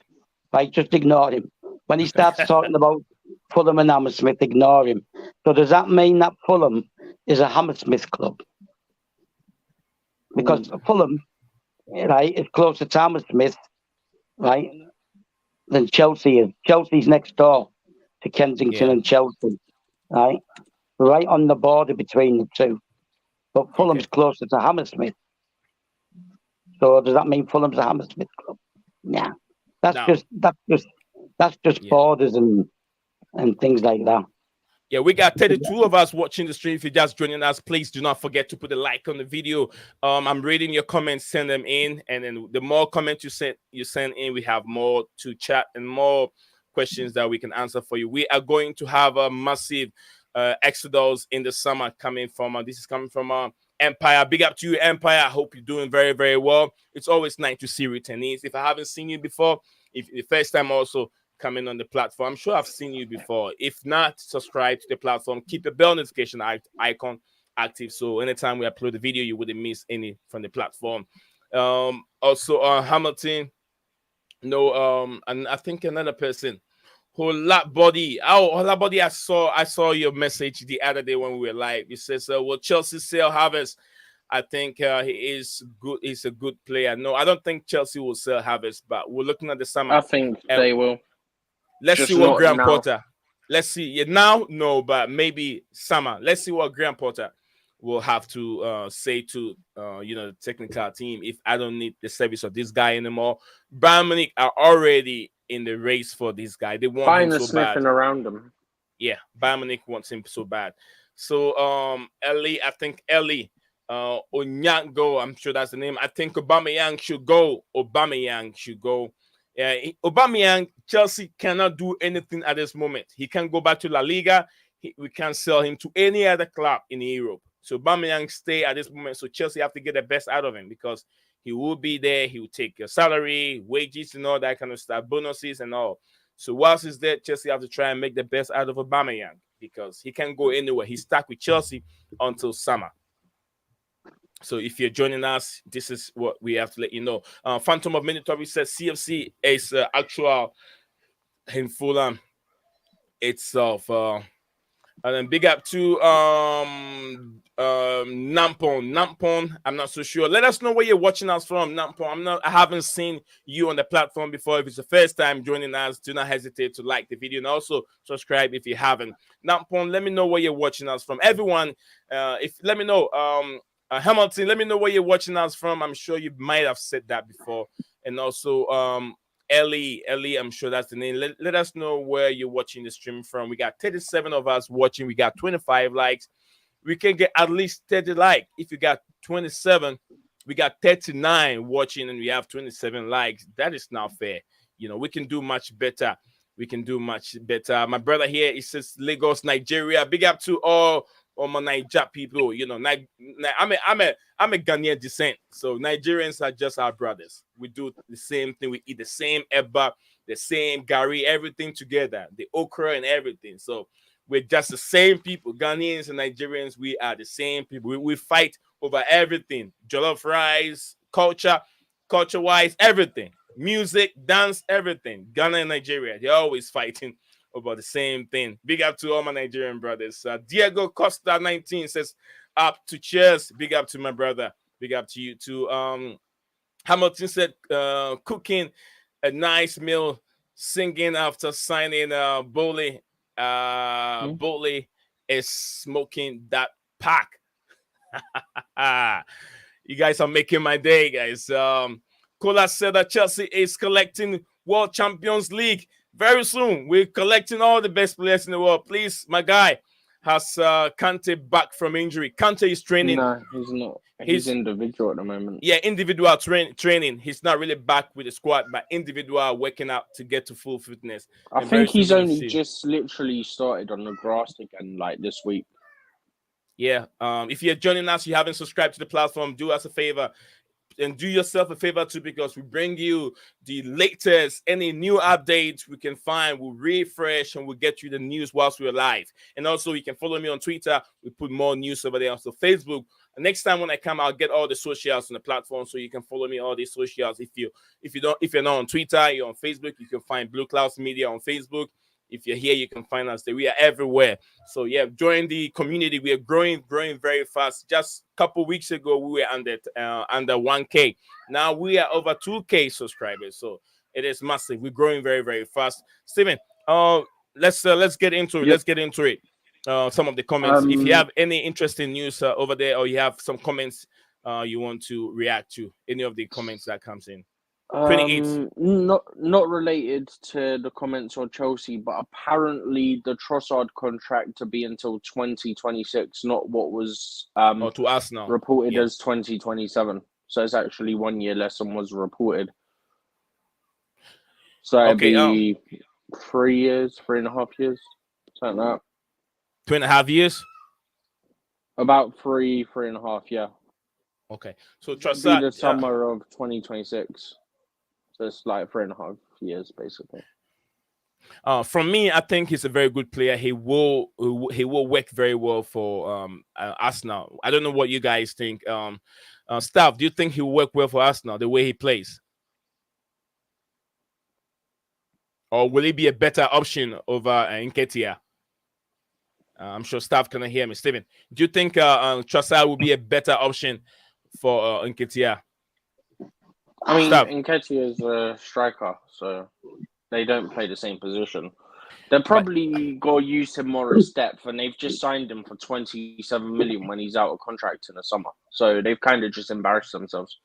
Right, just ignore him. When he starts talking about Fulham and Hammersmith, ignore him. So does that mean that Fulham is a Hammersmith club? Because Fulham, right, is closer to Hammersmith, right, than Chelsea is. Chelsea's next door to Kensington and Chelsea, right on the border between the two. But Fulham's closer to Hammersmith. So does that mean Fulham's a Hammersmith club? Nah, that's just borders and things like that. Yeah, we got 32 of us watching the stream. If you're just joining us, please do not forget to put a like on the video. I'm reading your comments, send them in, and then the more comments you send in, we have more to chat and more questions that we can answer for you. We are going to have a massive exodus in the summer coming from. This is coming from Empire. Big up to you, Empire. I hope you're doing very, very well. It's always nice to see returnees. If I haven't seen you before, if the first time also coming on the platform, I'm sure I've seen you before. If not, subscribe to the platform. Keep the bell notification icon active, so anytime we upload the video, you wouldn't miss any from the platform. Also, Hamilton, and I think another person, Body. I saw your message the other day when we were live. It says, will Chelsea sell Havertz? I think he is good. He's a good player. No, I don't think Chelsea will sell Havertz, but we're looking at the summer. I think they will. Let's see what Graham Potter. Let's see. Yeah, now, no, but maybe summer. Let's see what Graham Potter will have to say to the technical team if I don't need the service of this guy anymore. Bayern Munich are already in the race for this guy. They want him so bad. Around him. Yeah, Bayern Munich wants him so bad. So Ellie, Onyango, I'm sure that's the name. I think Aubameyang should go. Yeah, Aubameyang, Chelsea cannot do anything at this moment. He can't go back to La Liga. We can't sell him to any other club in Europe. So Aubameyang stay at this moment. So Chelsea have to get the best out of him because he will be there. He will take your salary, wages, and all that kind of stuff, bonuses and all. So whilst he's there, Chelsea have to try and make the best out of Aubameyang because he can't go anywhere. He's stuck with Chelsea until summer. So if you're joining us, this is what we have to let you know. Phantom of Minotaur says CFC is actual in Fulham itself. And then big up to Nampon. I'm not so sure. Let us know where you're watching us from, Nampon. I haven't seen you on the platform before. If it's the first time joining us, do not hesitate to like the video and also subscribe if you haven't. Nampon, let me know where you're watching us from. Everyone, let me know. Hamilton, let me know where you're watching us from. I'm sure you might have said that before. And also, Ellie, I'm sure that's the name. Let us know where you're watching the stream from. We got 37 of us watching. We got 25 likes. We can get at least 30 likes. If you got 27, we got 39 watching and we have 27 likes. That is not fair. We can do much better. My brother here, he says Lagos, Nigeria. Big up to all my Niger people. I'm a Ghanaian descent, so Nigerians are just our brothers. We do the same thing. We eat the same eba, the same gari, everything together, the okra and everything. So we're just the same people. Ghanaians and Nigerians, we are the same people. We fight over everything. Jollof rice, culture-wise, everything. Music, dance, everything. Ghana and Nigeria, they're always fighting about the same thing. Big up to all my Nigerian brothers. Diego Costa 19 says, up to cheers. Big up to my brother. Big up to you too. Hamilton said, cooking a nice meal, singing after signing Bowley. Bowley is smoking that pack. You guys are making my day, guys. Kola said that Chelsea is collecting World Champions League very soon. We're collecting all the best players in the world. Please, my guy has Kante back from injury. Kante is training. No, he's not. He's individual at the moment. Yeah, individual training. He's not really back with the squad, but individual working out to get to full fitness. I think he's only just literally started on the grass again, like this week. Yeah. If you're joining us, you haven't subscribed to the platform, do us a favor. And do yourself a favor too, because we bring you the latest, any new updates we can find. We'll refresh and we'll get you the news whilst we're live. And also, you can follow me on Twitter. We put more news over there. Also, Facebook. Next time when I come, I'll get all the socials on the platform, so you can follow me all these socials. If you're not on Twitter, you're on Facebook. You can find Blue Clouds Media on Facebook. If you're here, you can find us there. We are everywhere. So, yeah, join the community. We are growing very fast. Just a couple weeks ago, we were under 1K. Now we are over 2K subscribers. So it is massive. We're growing very fast. Steven, let's get into it. Yep. Let's get into it. Some of the comments. If you have any interesting news over there, or you have some comments you want to react to, any of the comments that comes in. Not related to the comments on Chelsea, but apparently the Trossard contract to be until 2026, not what was to us now reported as 2027. So it's actually 1 year less than was reported. So it'd be 3 years, 3.5 years, something like that. 2.5 years. About 3.5, yeah. Okay, so Trossard the summer of 2026. So it's like 3.5 years, basically. From me, I think he's a very good player. He will work very well for Arsenal. I don't know what you guys think. Staff, do you think he will work well for Arsenal the way he plays? Or will he be a better option over Nketiah? I'm sure Staff cannot hear me. Steven, do you think Trossard will be a better option for Nketiah? I mean, Nketiah is a striker, so they don't play the same position. They'll probably go use him more as depth, and they've just signed him for 27 million when he's out of contract in the summer. So they've kind of just embarrassed themselves.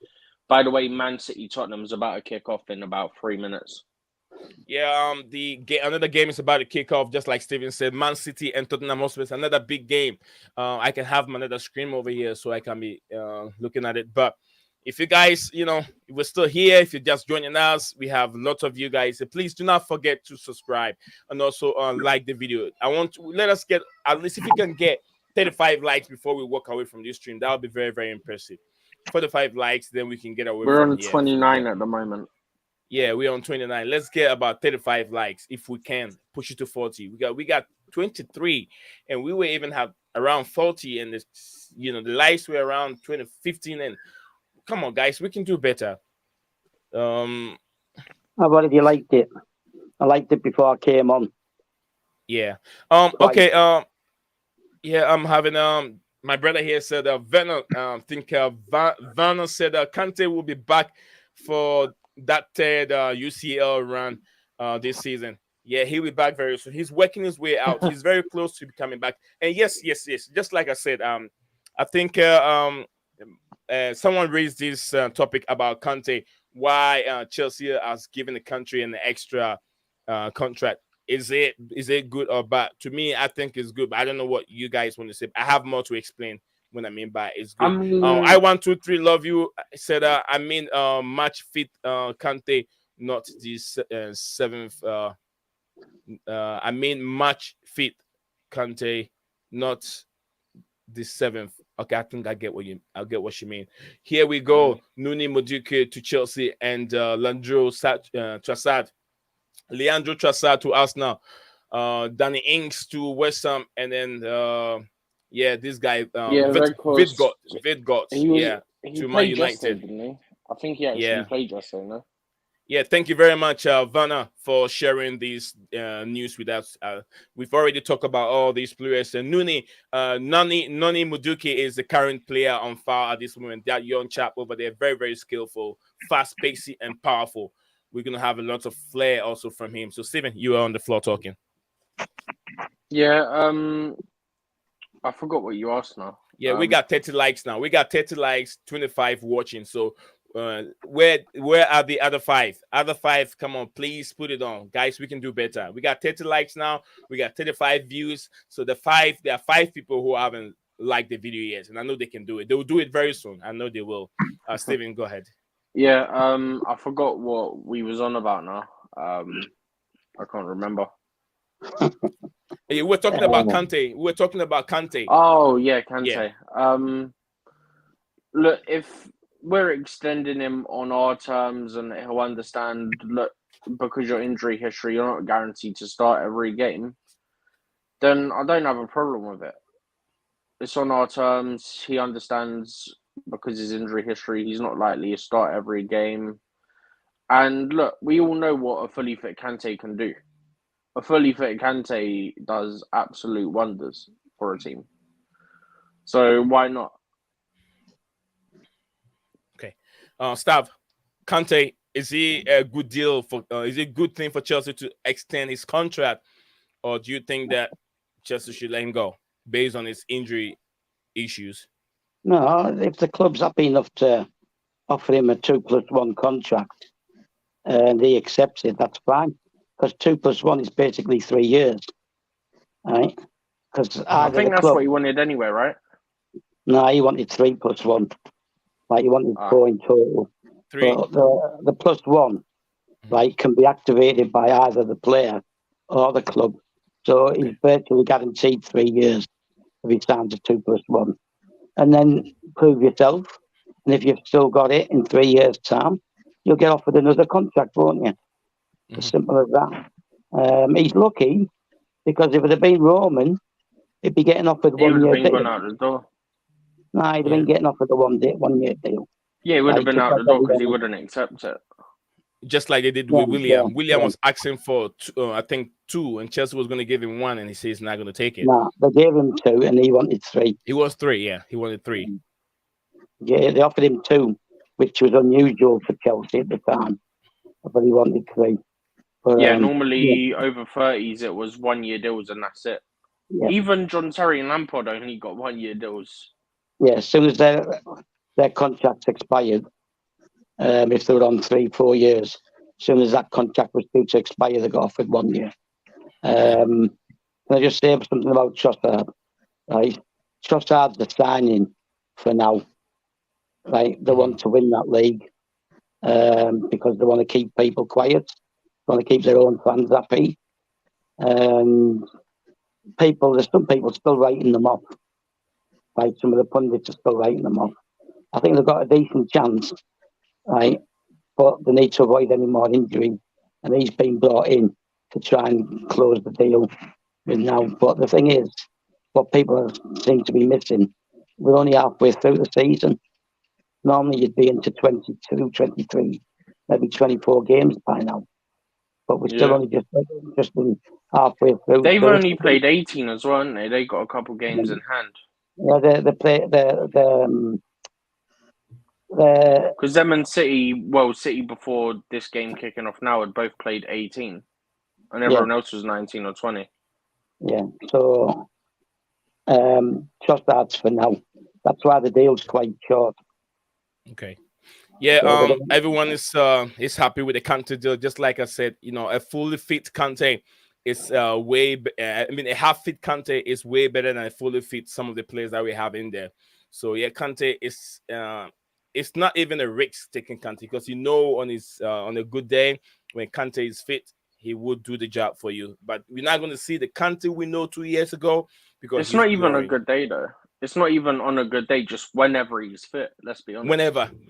By the way, Man City Tottenham's about to kick off in about 3 minutes. Yeah, another game is about to kick off, just like Steven said. Man City and Tottenham Hotspur, another big game. I can have another screen over here so I can be looking at it. But if you guys, if we're still here, if you're just joining us, we have lots of you guys. So please do not forget to subscribe and also like the video. Let us get, at least if you can get 35 likes before we walk away from this stream, that would be very very impressive. 45 likes, then we can get away. We're on 29 at the moment. Yeah, we're on 29. Let's get about 35 likes if we can push it to 40. We got 23, and we were even have around 40, and the likes were around 15. And come on, guys, we can do better. How about if you liked it? I liked it before I came on. Yeah. Okay. Yeah, I'm having my brother here said Werner. Werner said Kante will be back for that third UCL run this season. Yeah, he'll be back very soon. He's working his way out. He's very close to coming back. And yes. Just like I said, I think someone raised this topic about Kante. Why Chelsea has given the country an extra contract? Is it good or bad? To me, I think it's good. But I don't know what you guys want to say. I have more to explain when I mean by it's good. I 1 2 3 love you. I said I mean match fit Kante, not this seventh. I mean match fit Kante, not the seventh. Okay, I think I get what she mean. Here we go. Nuni Madueke to Chelsea and Leandro Trossard to Arsenal. Danny Ings to West Ham, and then this guy Vidgot to Man United. Didn't he? I think he actually played yesterday, no? Yeah, thank you very much, Vanna, for sharing these news with us. We've already talked about all these players. And Noni Madueke is the current player on fire at this moment. That young chap over there, very, very skillful, fast-paced, and powerful. We're going to have a lot of flair also from him. So, Steven, you are on the floor talking. Yeah, I forgot what you asked now. Yeah, we got 30 likes now. We got 30 likes, 25 watching. So where are the other five? Other five, come on, please put it on. Guys, we can do better. We got 30 likes now. We got 35 views. So there are 5 people who haven't liked the video yet. And I know they can do it. They will do it very soon. I know they will. Steven, go ahead. Yeah, I forgot what we was on about now. I can't remember. Yeah, we're talking about Kante. We're talking about Kante. Oh yeah, Kante. Yeah. Look, if we're extending him on our terms and he'll understand, look, because your injury history, you're not guaranteed to start every game, then I don't have a problem with it. It's on our terms. He understands because his injury history, he's not likely to start every game. And look, we all know what a fully fit Kante can do. A fully fit Kante does absolute wonders for a team. So why not? Okay. Stav, Kante, is he a good deal for is it a good thing for Chelsea to extend his contract, or do you think that Chelsea should let him go based on his injury issues? No, if the club's happy enough to offer him a 2+1 contract and he accepts it, that's fine. Because 2+1 is basically 3 years, right? Because I think that's what he wanted anyway, right? No, he wanted 3+1. Like he wanted 4 in total. 3. But the +1, right, can be activated by either the player or the club. So he's virtually guaranteed 3 years if he signs a 2+1. And then prove yourself. And if you've still got it in 3 years' time, you'll get offered another contract, won't you? As simple as that. He's lucky because if it had been Roman, he'd be getting offered 1 year deal. Gone out the door. No, he'd have been getting offered a 1 year deal. Yeah, he would have been out the door because he wouldn't accept it. Just like they did with William. William was asking for, I think, 2, and Chelsea was going to give him 1, and he says he's not going to take it. No, they gave him 2, and he wanted 3. He was 3, yeah. He wanted 3. Yeah, they offered him 2, which was unusual for Chelsea at the time, but he wanted 3. But, normally over 30s, it was 1 year deals, and that's it. Yeah. Even John Terry and Lampard only got 1 year deals. Yeah, as soon as their contracts expired, if they were on 3-4 years, as soon as that contract was due to expire, they got offered 1 year. Can I just say something about Trossard? Right, Trossard's the signing for now. Right, they want to win that league because they want to keep people quiet, they want to keep their own fans happy. There's some people still writing them off. Right, some of the pundits are still writing them off. I think they've got a decent chance, right? But they need to avoid any more injury. And he's been brought in to try and close the deal with now. But the thing is, what people seem to be missing, we're only halfway through the season. Normally you'd be into 22, 23, maybe 24 games by now. But we're still only just been halfway through. They've only played 18 as well, haven't they? They got a couple games in hand. Yeah, they play because them and City before this game kicking off now had both played 18, and everyone else was 19 or 20. Yeah, so Trossard's for now. That's why the deal's quite short. Okay. Yeah, everyone is happy with the Kante deal. Just like I said, a fully fit Kante is a half-fit Kante is way better than a fully fit some of the players that we have in there. So yeah, Kante is it's not even a risk taking Kante because on a good day when Kante is fit, he would do the job for you. But we're not going to see the Kante we know 2 years ago because it's not even a good day though. It's not even on a good day. Just whenever he's fit. Let's be honest.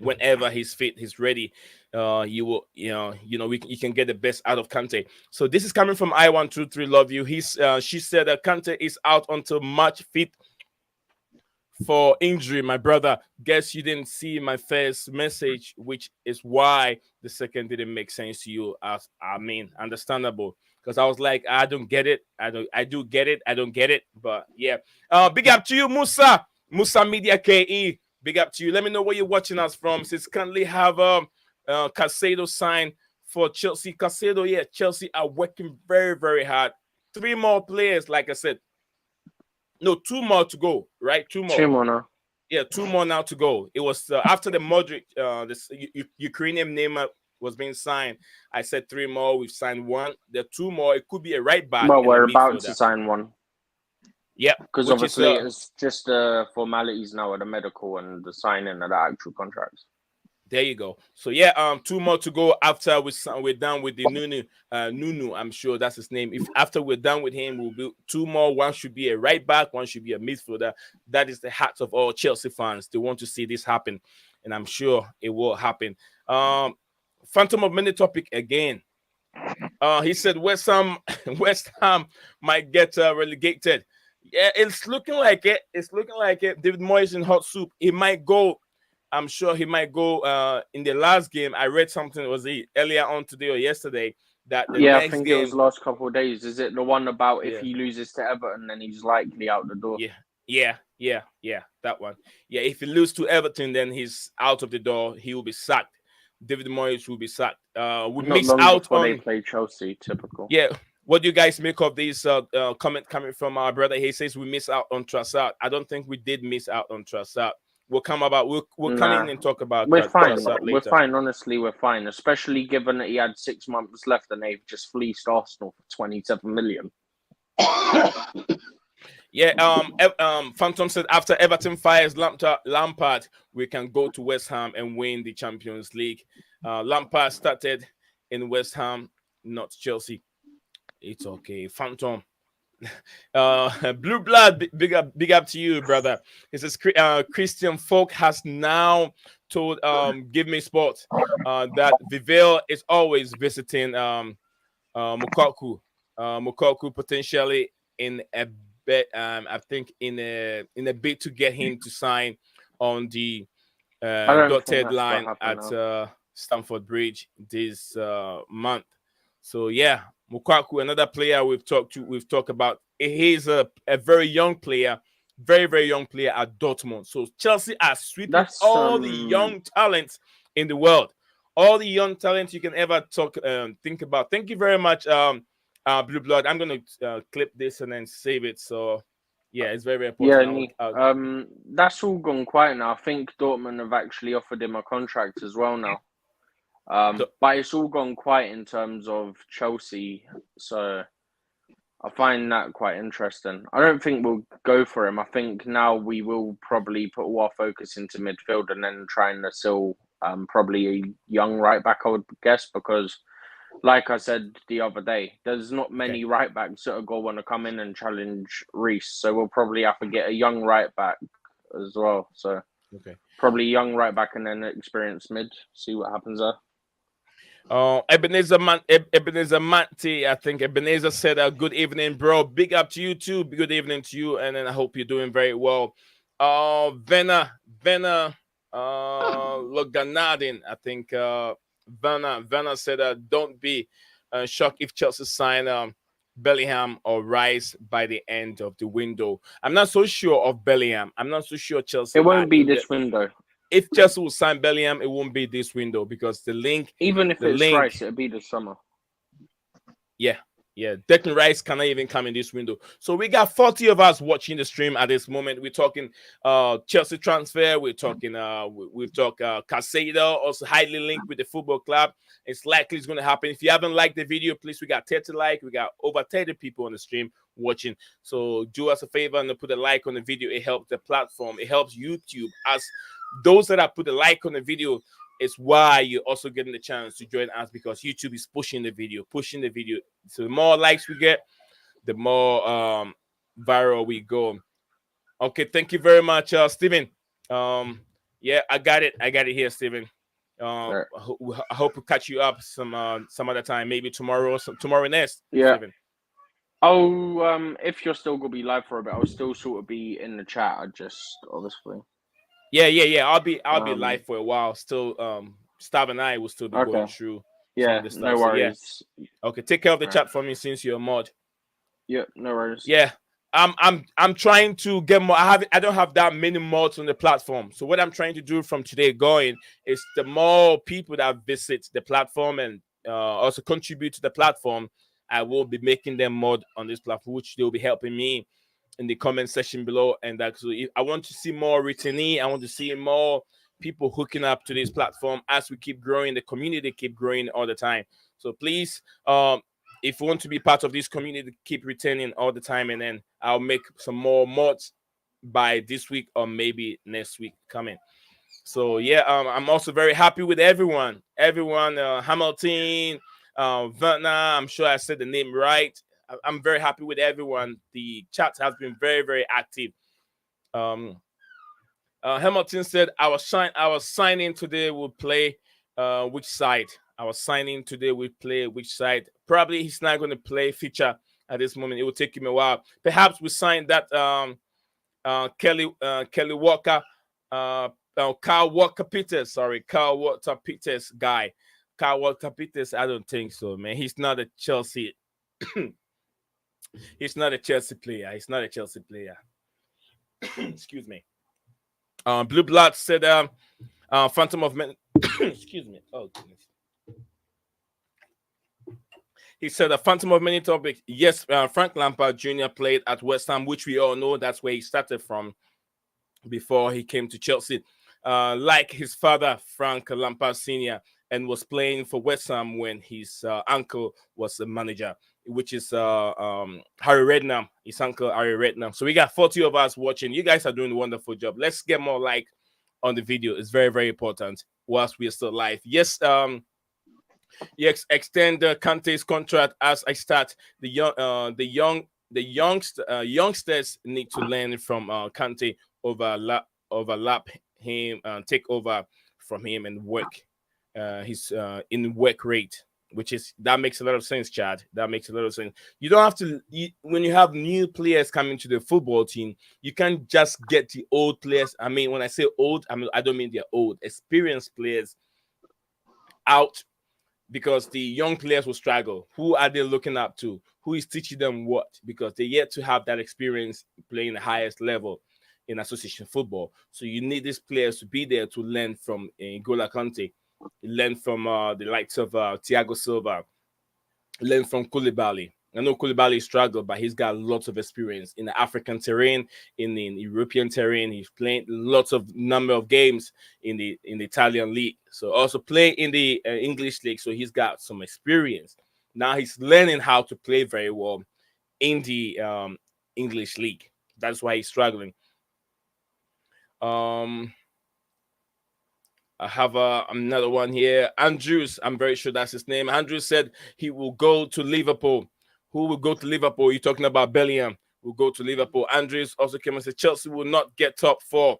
Whenever he's fit, he's ready. You can get the best out of Kante. So this is coming from I123 Love You. She said that Kante is out until March 5th for injury. My brother, guess you didn't see my first message, which is why the second didn't make sense to you. Understandable. Because I was like, I don't get it. I do get it. I don't get it. But yeah. Big up to you, Musa. Musa Media KE. Big up to you. Let me know where you're watching us from. Since currently have Caicedo signed for Chelsea. Caicedo, Chelsea are working very, very hard 3 more players, like I said. No, 2 more to go, right? 2 more. 2 more now. Yeah, 2 more now to go. It was after the Modric, this Ukrainian name was being signed. I said 3 more. We've signed 1. There are 2 more. It could be a right back. Well, and we're a about to midfielder. sign 1. Yeah, because obviously it's just formalities now at the medical and the signing of the actual contracts. There you go. So yeah, 2 more to go after we're done with the Nunu. I'm sure that's his name. If after we're done with him, we'll be 2 more. One should be a right back, one should be a midfielder. That is the heart of all Chelsea fans. They want to see this happen, and I'm sure it will happen. Phantom of Many topic again. He said West Ham might get relegated. Yeah, it's looking like it. It's looking like it. David Moyes in hot soup. He might go. I'm sure he might go in the last game. I read something, was it earlier on today or yesterday, that the next I think game, it was the last couple of days. Is it the one about if he loses to Everton, then he's likely out the door? Yeah, that one. Yeah, if he loses to Everton, then he's out of the door. He will be sacked. David Moyes will be sacked. We missed out on. They play Chelsea. Typical. Yeah. What do you guys make of this comment coming from our brother? He says we missed out on Trossard. I don't think we did miss out on Trossard. We'll come in and talk about. We're fine. We're fine. Honestly, we're fine. Especially given that he had 6 months left and they've just fleeced Arsenal for 27 million. Yeah. Phantom said after Everton fires Lampard, we can go to West Ham and win the Champions League. Lampard started in West Ham, not Chelsea. It's okay, Phantom. Blue Blood, big up to you, brother. He says Christian Folk has now told Give Me Sports that Vivell is always visiting Mukaku. Mukaku potentially in a bet. I think in a bid to get him to sign on the dotted line at Stamford Bridge this month. So yeah, Mukaku, another player we've talked about. He's a very young player, very, very young player at Dortmund. So Chelsea are sweeping all the young talents in the world. All the young talents you can ever think about. Thank you very much, Blue Blood. I'm gonna clip this and then save it. So yeah, it's very, very important. Yeah, that's all gone quiet now. I think Dortmund have actually offered him a contract as well now. But it's all gone quiet in terms of Chelsea, so I find that quite interesting. I don't think we'll go for him. I think now we will probably put all our focus into midfield and then trying to sell probably a young right back, I would guess, because like I said the other day, there's not many right backs that are going to want to come in and challenge Reece, so we'll probably have to get a young right back as well. So probably young right back and then experienced mid, see what happens there. Ebenezer Manti, I think Ebenezer said, good evening, bro. Big up to you too. Good evening to you, and then I hope you're doing very well. Vena Loganadin, I think Vena said, don't be shocked if Chelsea sign Bellingham or Rice by the end of the window. I'm not so sure of Bellingham. I'm not so sure Chelsea. It won't be this window. If Chelsea will sign Bellingham, it won't be this window because the link. Even if it's Rice, it'll be this summer. Yeah. Declan Rice cannot even come in this window. So we got 40 of us watching the stream at this moment. We're talking Chelsea transfer. We're talking Casado, also highly linked with the football club. It's likely it's going to happen. If you haven't liked the video, please, we got 30 likes. We got over 30 people on the stream watching. So do us a favor and put a like on the video. It helps the platform. It helps YouTube. As those that have put a like on the video, it's why you're also getting the chance to join us, because YouTube is pushing the video. So the more likes we get, the more viral we go. Okay, thank you very much, Steven. Yeah, I got it here, Steven. I hope to catch you up some other time, maybe tomorrow next. Yeah. Steven. If you're still gonna be live for a bit, I'll still sort of be in the chat. I just obviously. Yeah. I'll be live for a while. Still, Stav and I will still be going through. Yeah, no worries. So, yeah. Okay, take care of the chat for me since you're a mod. Yeah, no worries. Yeah, I'm trying to get more. I don't have that many mods on the platform. So what I'm trying to do from today going is the more people that visit the platform and also contribute to the platform, I will be making them mod on this platform, which they'll be helping me in the comment section below. And actually, I want to see more returnee. I want to see more people hooking up to this platform as we keep growing. The community keep growing all the time. So please, if you want to be part of this community, keep returning all the time, and then I'll make some more mods by this week or maybe next week coming. So yeah, I'm also very happy with everyone. Hamilton, Verna. I'm sure I said the name right. I'm very happy with everyone. The chat has been very, very active. Hamilton said, I was signing today. We'll play which side? I was signing today. We play which side? Probably he's not going to play feature at this moment. It will take him a while. Perhaps we sign that Kelly Walker, Carl Walker Peters. Sorry, Carl Walker Peters guy. Carl Walker Peters. I don't think so, man. He's not a Chelsea. He's not a Chelsea player. He's not a Chelsea player. Excuse me. Blue Blood said, Phantom of Men. Excuse me. Oh, goodness. He said, a Phantom of Many Topics. Yes, Frank Lampard Jr. played at West Ham, which we all know. That's where he started from before he came to Chelsea. Like his father, Frank Lampard Sr., and was playing for West Ham when his uncle was the manager, which is Harry Redknapp, his uncle Harry Redknapp. So we got 40 of us watching. You guys are doing a wonderful job. Let's get more like on the video. It's very, very important whilst we are still live. Yes, extend Kante's contract as I start. The youngsters need to learn from Kante, overlap him, take over from him, and work his in work rate, which is that makes a lot of sense, Chad. That makes a lot of sense. You don't have to when you have new players coming to the football team, you can't just get the old players. I mean, when I say old, I don't mean they're old, experienced players out, because the young players will struggle. Who are they looking up to? Who is teaching them what? Because they yet to have that experience playing the highest level in association football. So you need these players to be there to learn from N'Golo Kante, learn from the likes of Thiago Silva, learn from Koulibaly. I know Koulibaly struggled, but he's got lots of experience in the African terrain, in the European terrain. He's playing lots of number of games in the Italian league. So also play in the English league. So he's got some experience. Now he's learning how to play very well in the English league. That's why he's struggling. I have another one here. Andrews, I'm very sure that's his name. Andrews said he will go to Liverpool. Who will go to Liverpool? You're talking about Bellingham. Will go to Liverpool. Andrews also came and said Chelsea will not get top 4.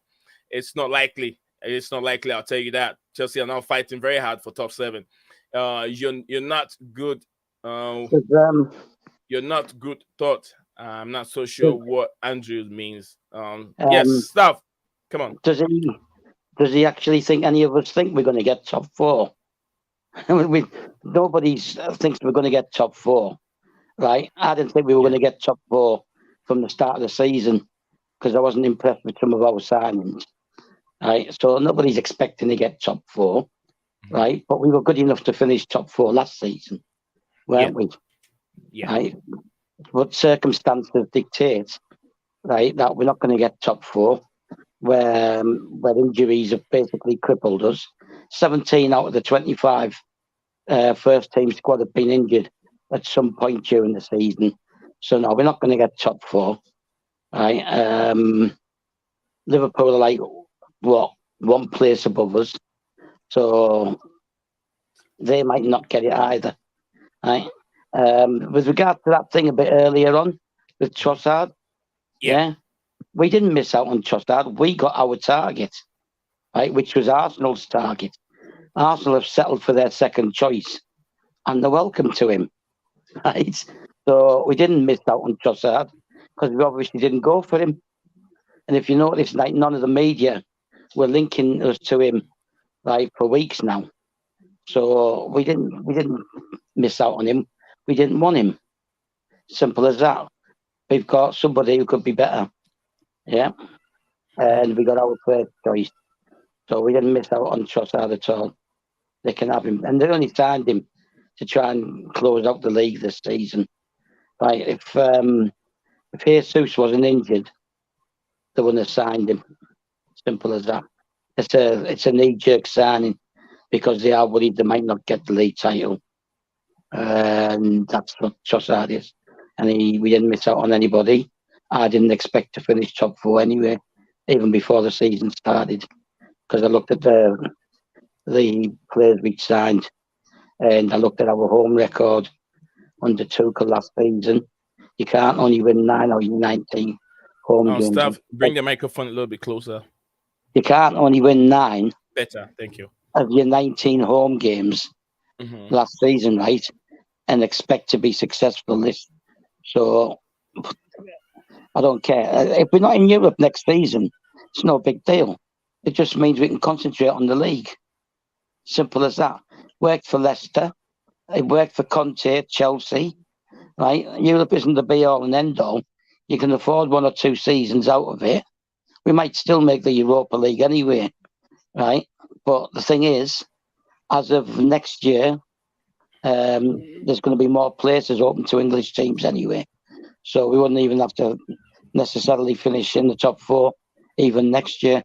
It's not likely. It's not likely. I'll tell you that. Chelsea are now fighting very hard for top 7. You're not good. You're not good thought. I'm not so sure what Andrews means. Yes, stuff. Come on. Does he actually think any of us think we're going to get top 4? Nobody thinks we're going to get top 4, right? I didn't think we were going to get top 4 from the start of the season because I wasn't impressed with some of our signings, right? So nobody's expecting to get top 4, right? But we were good enough to finish top 4 last season, weren't we? Yeah. Right? But circumstances dictate, right, that we're not going to get top 4. Where injuries have basically crippled us. 17 out of the 25 first team squad have been injured at some point during the season. So no, we're not going to get top 4. Right? Liverpool are like one place above us, so they might not get it either. Right? With regard to that thing a bit earlier on with Trossard, yeah. We didn't miss out on Trossard. We got our target, right, which was Arsenal's target. Arsenal have settled for their second choice, and they're welcome to him, right? So we didn't miss out on Trossard because we obviously didn't go for him. And if you notice, like none of the media were linking us to him, like for weeks now. So we didn't miss out on him. We didn't want him. Simple as that. We've got somebody who could be better. Yeah, and we got our first choice, so we didn't miss out on Trossard at all. They can have him, and they only signed him to try and close out the league this season. Right? If Jesus wasn't injured, they wouldn't have signed him. Simple as that. It's a knee-jerk signing because they are worried they might not get the league title. And that's what Trossard is. And we didn't miss out on anybody. I didn't expect to finish top 4 anyway, even before the season started, because I looked at the players we signed, and I looked at our home record under Tuchel last season. You can't only win 9 out of 19 home games. Steph, bring the microphone a little bit closer. You can't only win 9. Better, thank you. Of your 19 home games last season, right? And expect to be successful this. So I don't care. If we're not in Europe next season, it's no big deal. It just means we can concentrate on the league. Simple as that. Worked for Leicester. It worked for Conte at Chelsea. Right? Europe isn't the be-all and end-all. You can afford 1 or 2 seasons out of it. We might still make the Europa League anyway. Right? But the thing is, as of next year, there's going to be more places open to English teams anyway. So we wouldn't even have to necessarily finish in the top 4 even next year.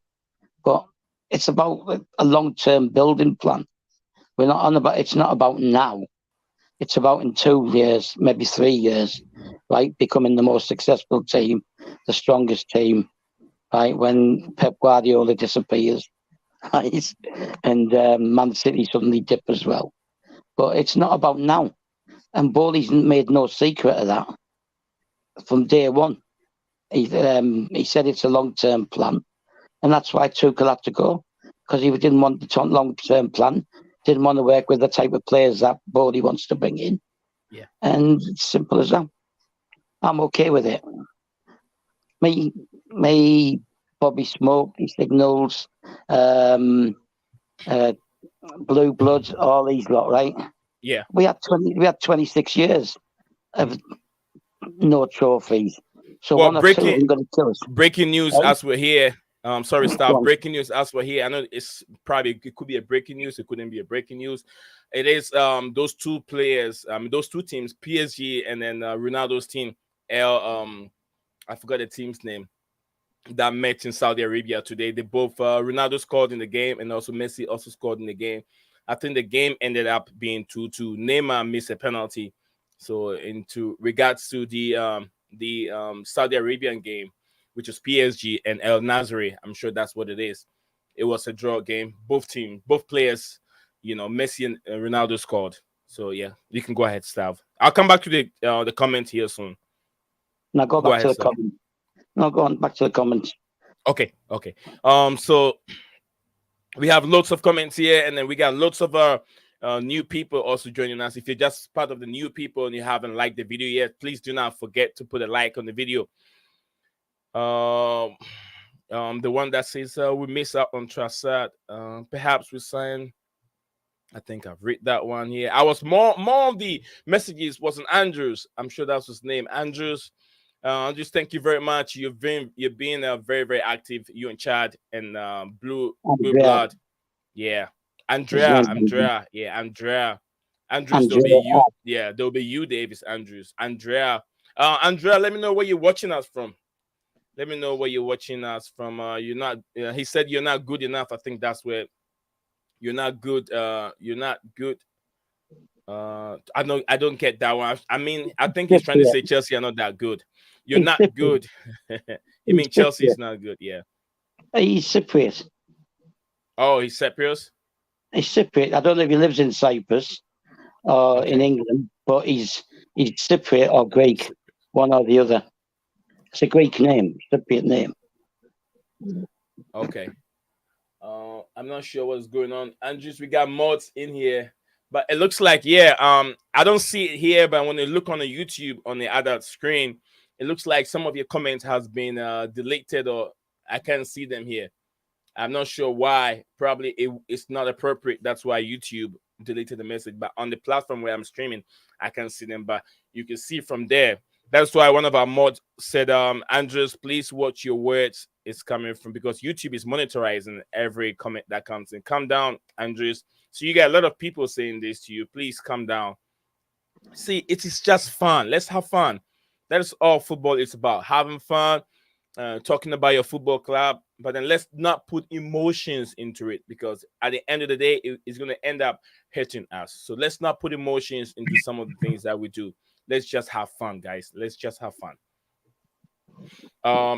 But it's about a long-term building plan. It's not about now. It's about in 2 years, maybe 3 years, right? Becoming the most successful team, the strongest team, right? When Pep Guardiola disappears, right? And Man City suddenly dip as well. But it's not about now. And Bowley's made no secret of that from day one. He said it's a long-term plan. And that's why Tuchel had to go. Because he didn't want the long-term plan. Didn't want to work with the type of players that Bowley wants to bring in. Yeah. And it's simple as that. I'm okay with it. Me, Bobby Smoke, he signals, Blue Bloods, all these lot, right? Yeah. We had 26 years of no trophies. So well, one or two isn't going to kill us. Breaking news right? as we're here. Sorry, staff. Breaking news as we're here. I know it could be a breaking news. It couldn't be a breaking news. It is those 2 players, those 2 teams, PSG and then Ronaldo's team. I forgot the team's name. That met in Saudi Arabia today. They both Ronaldo scored in the game and also Messi also scored in the game. I think the game ended up being 2-2. Neymar missed a penalty. So into regards to the Saudi Arabian game, which was PSG and El Nasri, I'm sure that's what it is. It was a draw game. Both players, Messi and Ronaldo scored. So yeah, you can go ahead, Stav. I'll come back to the comment here soon. Now go back to the comment. No, go on back to the comments. Okay. So we have lots of comments here, and then we got lots of new people also joining us. If you're just part of the new people and you haven't liked the video yet, please do not forget to put a like on the video. The one that says we miss out on Trossard. Perhaps we sign. I think I've read that one here. I was more of the messages wasn't Andrews. I'm sure that's his name, Andrews. Just thank you very much. You've been very, very active. You and Chad and Blue Blood. Yeah. Andrea. Yeah, Andrea. Andrews, there'll be you. Yeah, there'll be you, Davis Andrews. Andrea, let me know where you're watching us from. You're not. He said you're not good enough. I think that's where you're not good. You're not good. I don't get that one. I mean, I think he's trying to say Chelsea are not that good. You're not good. You mean Chelsea's not good? Yeah. He's Cypriot. Oh, he's Cypriot? He's Cypriot. I don't know if he lives in Cyprus or in England, but he's Cypriot or Greek, one or the other. It's a Greek name, Cypriot name. Okay. I'm not sure what's going on. Andrews, we got mods in here. But it looks like, I don't see it here, but when you look on the YouTube on the other screen, it looks like some of your comments has been deleted, or I can't see them here. I'm not sure why. Probably it's not appropriate. That's why YouTube deleted the message. But on the platform where I'm streaming, I can see them. But you can see from there, That's why one of our mods said, Andres, please watch your words is coming from, because YouTube is monitoring every comment that comes in. Calm down, Andres. So you get a lot of people saying this to you. Please calm down. See, it is just fun. Let's have fun. That is all football is about. Having fun, talking about your football club, but then let's not put emotions into it, because at the end of the day, it's going to end up hurting us. So let's not put emotions into some of the things that we do. Let's just have fun, guys. Let's just have fun.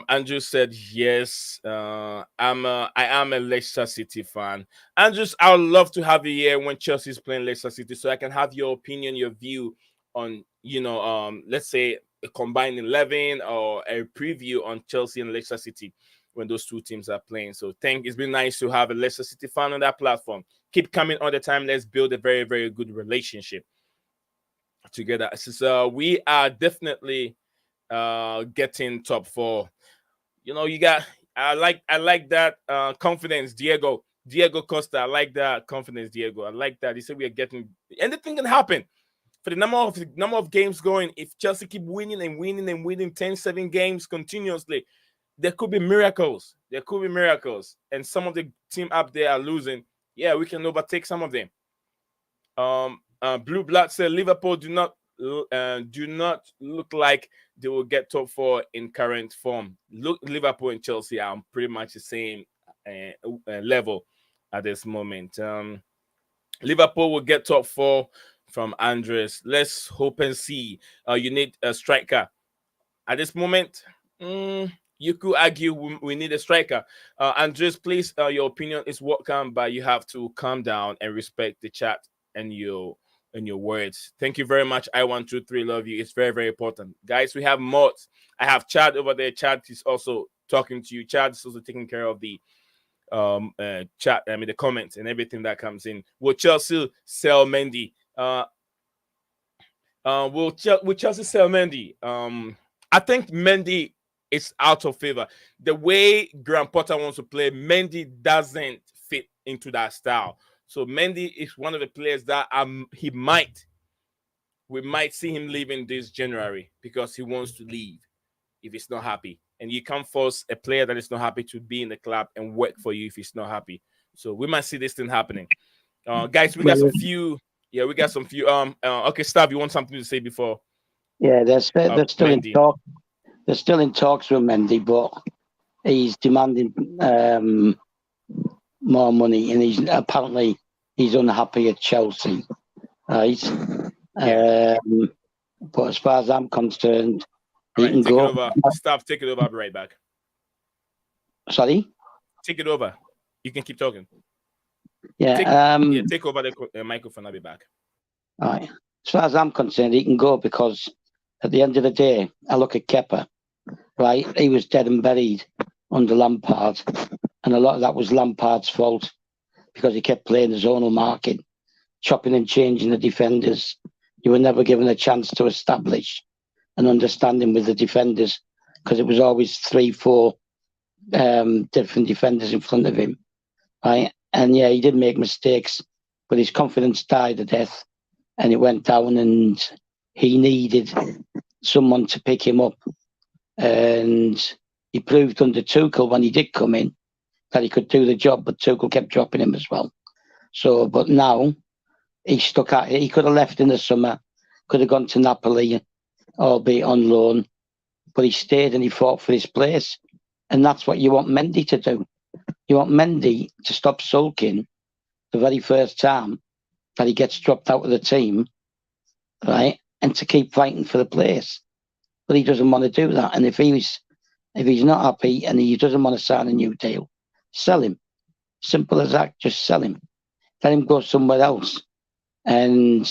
Andrew said yes. I am a Leicester City fan. Andrew, I would love to have you here when Chelsea's playing Leicester City, so I can have your opinion, your view on, let's say a combined 11 or a preview on Chelsea and Leicester City when those two teams are playing. So it's been nice to have a Leicester City fan on that platform. Keep coming all the time. Let's build a very, very good relationship together. So we are definitely getting top 4. I like that confidence, Diego Costa. I like that confidence, Diego. I like that. He said we are getting, anything can happen. For the number of games going, if Chelsea keep winning and winning and winning 10-7 games continuously, there could be miracles. And some of the team up there are losing. Yeah, we can overtake some of them. Blue Blood said Liverpool do not look like they will get top 4 in current form. Look, Liverpool and Chelsea are pretty much the same level at this moment. Liverpool will get top 4 from Andres. Let's hope and see. You need a striker at this moment. You could argue we need a striker. Andres, please, your opinion is welcome, but you have to calm down and respect the chat and your words. Thank you very much. I123 love you. It's very, very important. Guys, we have mods. I have Chad over there. Chad is also talking to you. Chad is also taking care of the chat, the comments and everything that comes in. Will Chelsea sell Mendy? Will Chelsea sell Mendy? I think Mendy is out of favor. The way Graham Potter wants to play, Mendy doesn't fit into that style. So Mendy is one of the players that we might see him leaving this January, because he wants to leave if he's not happy. And you can't force a player that is not happy to be in the club and work for you if he's not happy. So we might see this thing happening. Guys, we got some few. Yeah, we got some few. Okay, Stav, you want something to say before? Yeah, they're still Mendy. in talk. They're still in talks with Mendy, but he's demanding more money, and he's apparently unhappy at Chelsea, right? Yeah. But as far as I'm concerned, he can go. It over. Stop. Take it over. I'll be right back. Sorry? Take it over. You can keep talking. Yeah. Take over the microphone. I'll be back. All right. As far as I'm concerned, he can go, because at the end of the day, I look at Kepa, right? He was dead and buried under Lampard, and a lot of that was Lampard's fault, because he kept playing the zonal marking, chopping and changing the defenders. You were never given a chance to establish an understanding with the defenders, because it was always 3-4 different defenders in front of him, right? And yeah, he did make mistakes, but his confidence died a death, and it went down, and he needed someone to pick him up. And he proved under Tuchel, when he did come in, that he could do the job, but Tuchel kept dropping him as well. So, but now he's stuck at it. He could have left in the summer, could have gone to Napoli, albeit on loan, but he stayed and he fought for his place. And that's what you want Mendy to do. You want Mendy to stop sulking the very first time that he gets dropped out of the team, right? And to keep fighting for the place. But he doesn't want to do that. And if he's not happy and he doesn't want to sign a new deal, sell him. Simple as that. Just sell him. Let him go somewhere else. And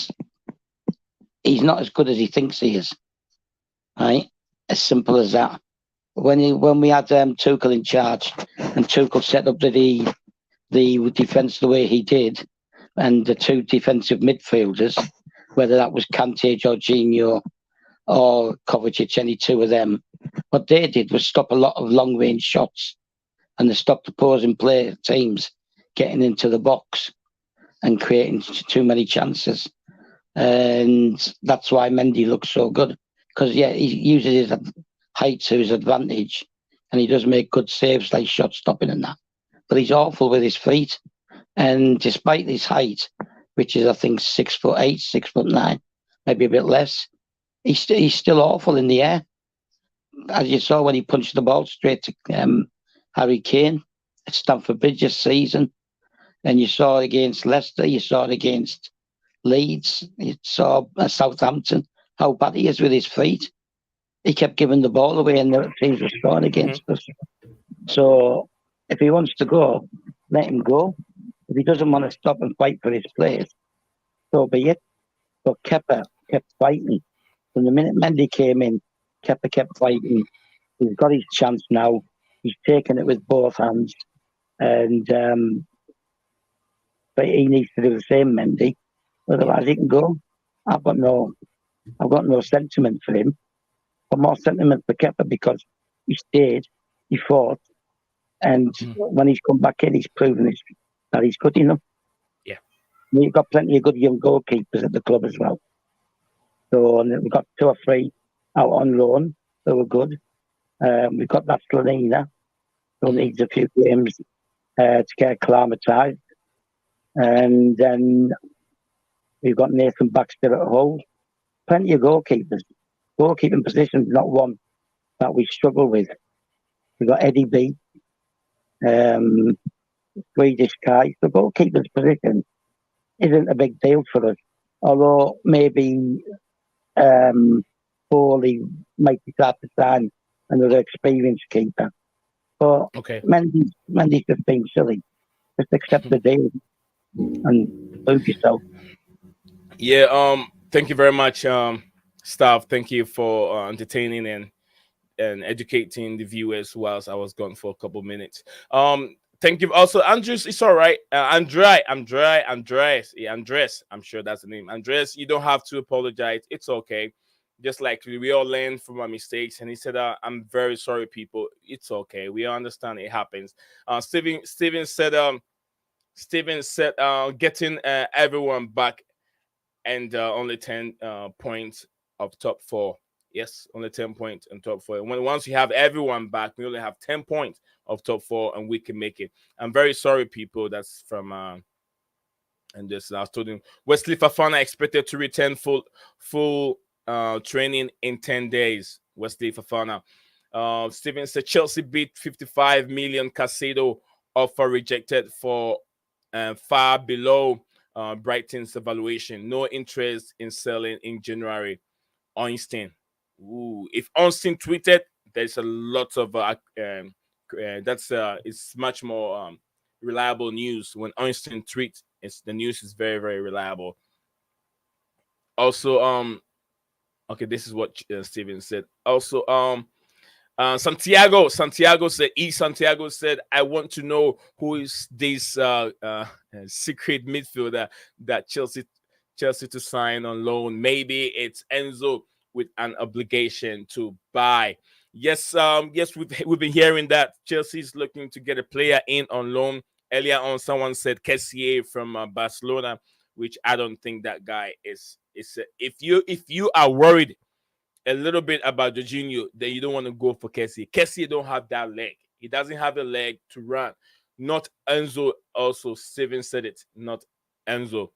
he's not as good as he thinks he is, right? As simple as that. When we had Tuchel in charge, and Tuchel set up the defence the way he did, and the two defensive midfielders, whether that was Kante, Jorginho, or Kovacic, any two of them, what they did was stop a lot of long-range shots, and they stopped opposing teams getting into the box and creating too many chances. And that's why Mendy looks so good, because he uses his height to his advantage, and he does make good saves like shot stopping and that. But he's awful with his feet, and despite his height, which is I think 6'8", 6'9", maybe a bit less, he's still awful in the air. As you saw when he punched the ball straight to Harry Kane at Stamford Bridge this season, and you saw it against Leicester, you saw it against Leeds, you saw Southampton, how bad he is with his feet. He kept giving the ball away and the teams were scoring against us. So if he wants to go, let him go. If he doesn't want to stop and fight for his place, so be it. But Kepa kept fighting. From the minute Mendy came in, Kepa kept fighting. He's got his chance now. He's taken it with both hands. And but he needs to do the same, Mendy. Otherwise he can go. I've got no sentiment for him. But more sentiment for Kepa because he stayed, he fought, and when he's come back in, he's proven that he's good enough. Yeah. We've got plenty of good young goalkeepers at the club as well. So we've got 2 or 3 out on loan that were good. We've got that Fresneda who needs a few games to get acclimatised. And then we've got Nathan Baxter at Hull. Plenty of goalkeepers. Goalkeeping position is not one that we struggle with. We've got Eddie B, Swedish guy. The goalkeeper's position isn't a big deal for us. Although maybe Foley might decide to sign another experienced keeper. But Mendy's just being silly. Just accept the deal and prove yourself. Yeah, thank you very much, staff. Thank you for entertaining and educating the viewers whilst I was gone for a couple minutes. Thank you. Also, Andres, it's all right. Andres. Yeah, Andres. I'm sure that's the name. Andres, you don't have to apologize. It's okay. Just like we all learn from our mistakes. And he said, I'm very sorry, people. It's okay. We understand it happens. Steven said, getting everyone back and only 10 points of top 4. Yes, only 10 points in top 4. Once you have everyone back, we only have 10 points of top 4, and we can make it. I'm very sorry, people. That's from and this I was told him Wesley Fofana expected to return full training in 10 days. Wesley Fofana. Steven said Chelsea beat 55 million Casado offer rejected for far below Brighton's evaluation. No interest in selling in January. Einstein. Ooh, if Einstein tweeted, there's a lot of it's much more reliable news. When Einstein tweets, the news is very, very reliable. Also, okay, this is what Steven said. Also, Santiago said, I want to know who is this secret midfielder that Chelsea to sign on loan. Maybe it's Enzo with an obligation to buy. Yes, we've been hearing that Chelsea's looking to get a player in on loan. Earlier on, someone said Kessié from Barcelona, which I don't think that guy is. If you are worried a little bit about Jorginho, then you don't want to go for Kessié. Kessié don't have that leg. He doesn't have the leg to run. Not Enzo. Also, Steven said it. Not Enzo.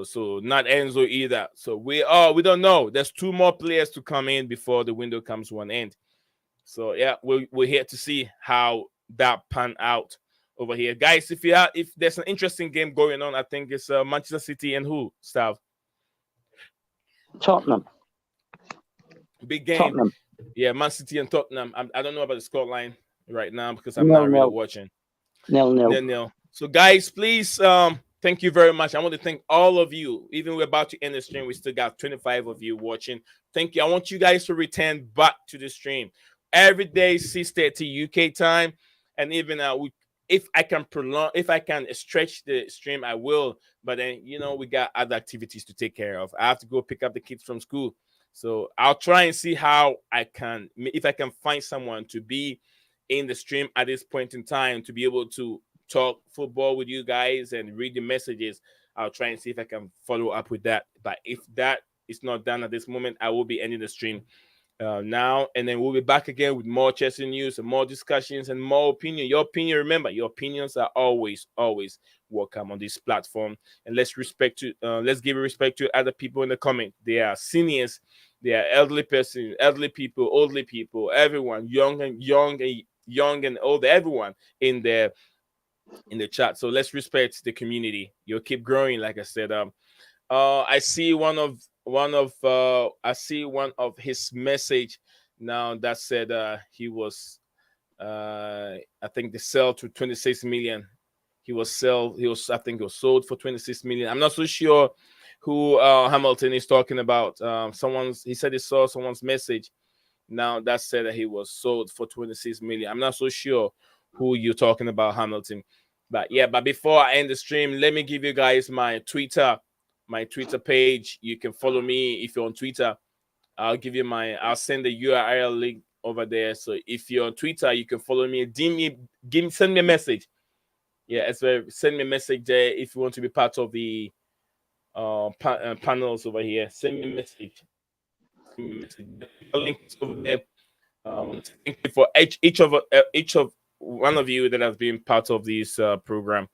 So not Enzo either. So we don't know. There's 2 more players to come in before the window comes to an end. So yeah, we're here to see how that pan out over here, guys. If there's an interesting game going on, I think it's Manchester City and who, Stav? Tottenham. Big game. Tottenham. Yeah, Man City and Tottenham. I don't know about the scoreline right now because I'm not really watching. 0-0. So guys, please thank you very much. I want to thank all of you. Even we're about to end the stream, we still got 25 of you watching. Thank you. I want you guys to return back to the stream every day, 6:30 UK time, and even if I can stretch the stream, I will. But then we got other activities to take care of. I have to go pick up the kids from school, so I'll try and see how if I can find someone to be in the stream at this point in time to be able to talk football with you guys and read the messages. I'll try and see if I can follow up with that. But if that it's not done at this moment. I will be ending the stream now, and then we'll be back again with more Chelsea news and more discussions and more opinion. Your opinion, remember, your opinions are always welcome on this platform. And let's give respect to other people in the comment. They are seniors, they are elderly people, elderly people, everyone, young and old, everyone in the chat. So let's respect the community. You'll keep growing, like I said. I see one of his message now that said he was I think they sell to 26 million. I think he was sold for 26 million. I'm not so sure who Hamilton is talking about. He said he saw someone's message now that said that he was sold for 26 million. I'm not so sure who you're talking about, Hamilton. But before I end the stream, let me give you guys my Twitter page. You can follow me if you're on Twitter. I'll send the URL link over there. So if you're on Twitter, you can follow me. Send me a message. Send me a message there if you want to be part of the panels over here. Send me a message. The link is over there. Thank you for each of one of you that has been part of this program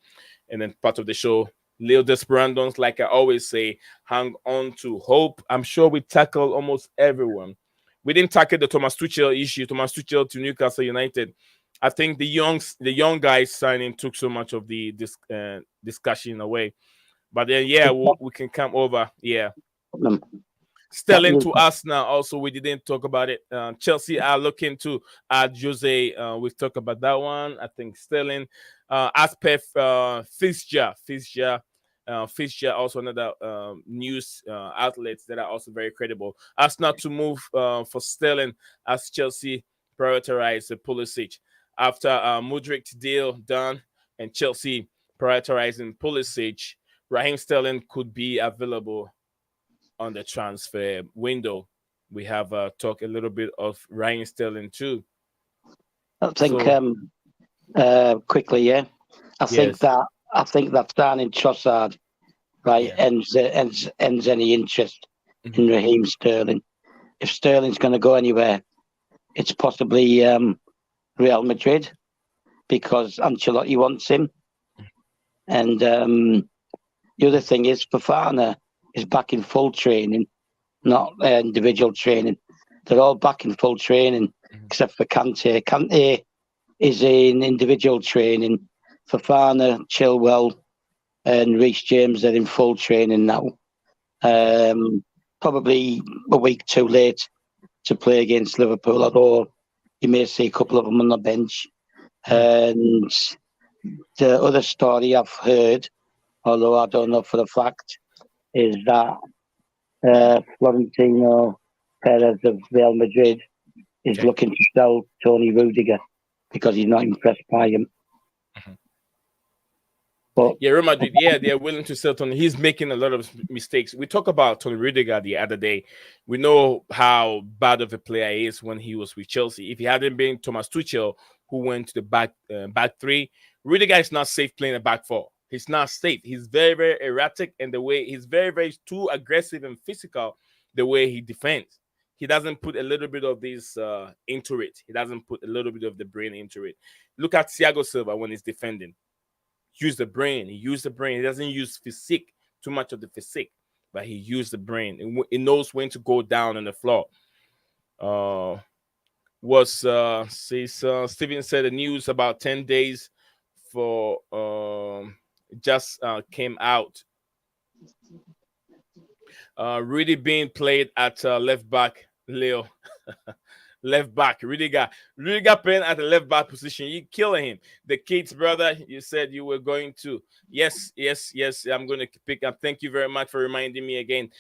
and then part of the show. Leo Desperandons, like I always say, hang on to hope. I'm sure we tackled almost everyone. We didn't tackle the Thomas Tuchel issue, Thomas Tuchel to Newcastle United. I think the young guys signing took so much of the discussion away. But then, we can come over. Yeah. Sterling to us now. Also, we didn't talk about it. Chelsea are looking to add Jose. We've talked about that one. I think Sterling. As per Fixture, also another news outlets that are also very credible. As not to move for Sterling as Chelsea prioritize the Pulisic after Mudryk deal done and Chelsea prioritizing Pulisic. Raheem Sterling could be available on the transfer window. We have talked a little bit of Raheem Sterling too. I think quickly, I think that signing Trossard ends any interest in Raheem Sterling. If Sterling's going to go anywhere, it's possibly Real Madrid because Ancelotti wants him. And the other thing is Fofana is back in full training, not individual training. They're all back in full training except for Kante. Kante is in individual training. Fofana, Chilwell, and Reece James are in full training now. Probably a week too late to play against Liverpool, although you may see a couple of them on the bench. And the other story I've heard, although I don't know for a fact, is that Florentino Perez of Real Madrid is looking to sell Tony Rudiger because he's not impressed by him. But Real Madrid, they're willing to sell Tony. He's making a lot of mistakes. We talked about Tony Rudiger the other day. We know how bad of a player he is when he was with Chelsea. If he hadn't been Thomas Tuchel, who went to the back three, Rudiger is not safe playing a back four. He's not safe. He's very, very erratic, and the way he's very, very too aggressive and physical. The way he defends, he doesn't put a little bit of this into it. He doesn't put a little bit of the brain into it. Look at Thiago Silva when he's defending. Use the brain. He used the brain. He doesn't use physique, too much of the physique, but he used the brain. He knows when to go down on the floor. Steven said the news about 10 days for just came out. Really being played at left back, Leo. Left back, Rudiger playing at the left back position. You killing him. The kids, brother, you said you were going to. Yes. I'm going to pick up. Thank you very much for reminding me again.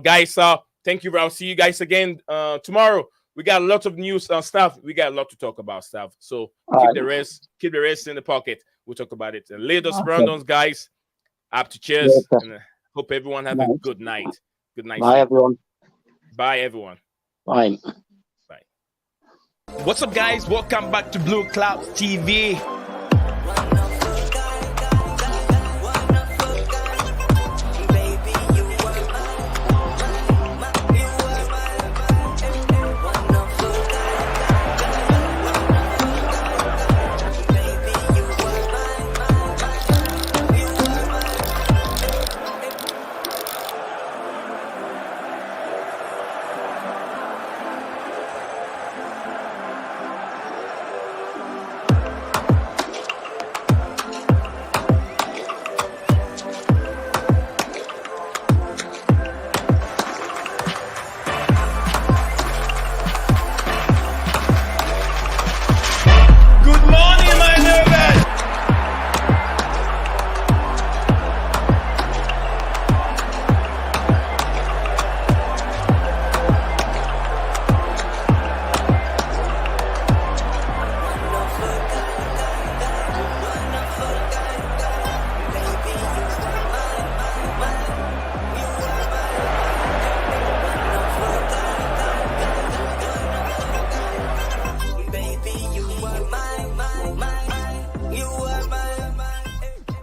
Guys, thank you. I'll see you guys again tomorrow. We got a lot of news stuff. We got a lot to talk about stuff. So keep the rest in the pocket. We'll talk about it. And later, Brandons, guys, up to cheers. And hope everyone has a good night. Good night. Bye, everyone. Bye, everyone. Bye. What's up, guys? Welcome back to Blue Cloud TV.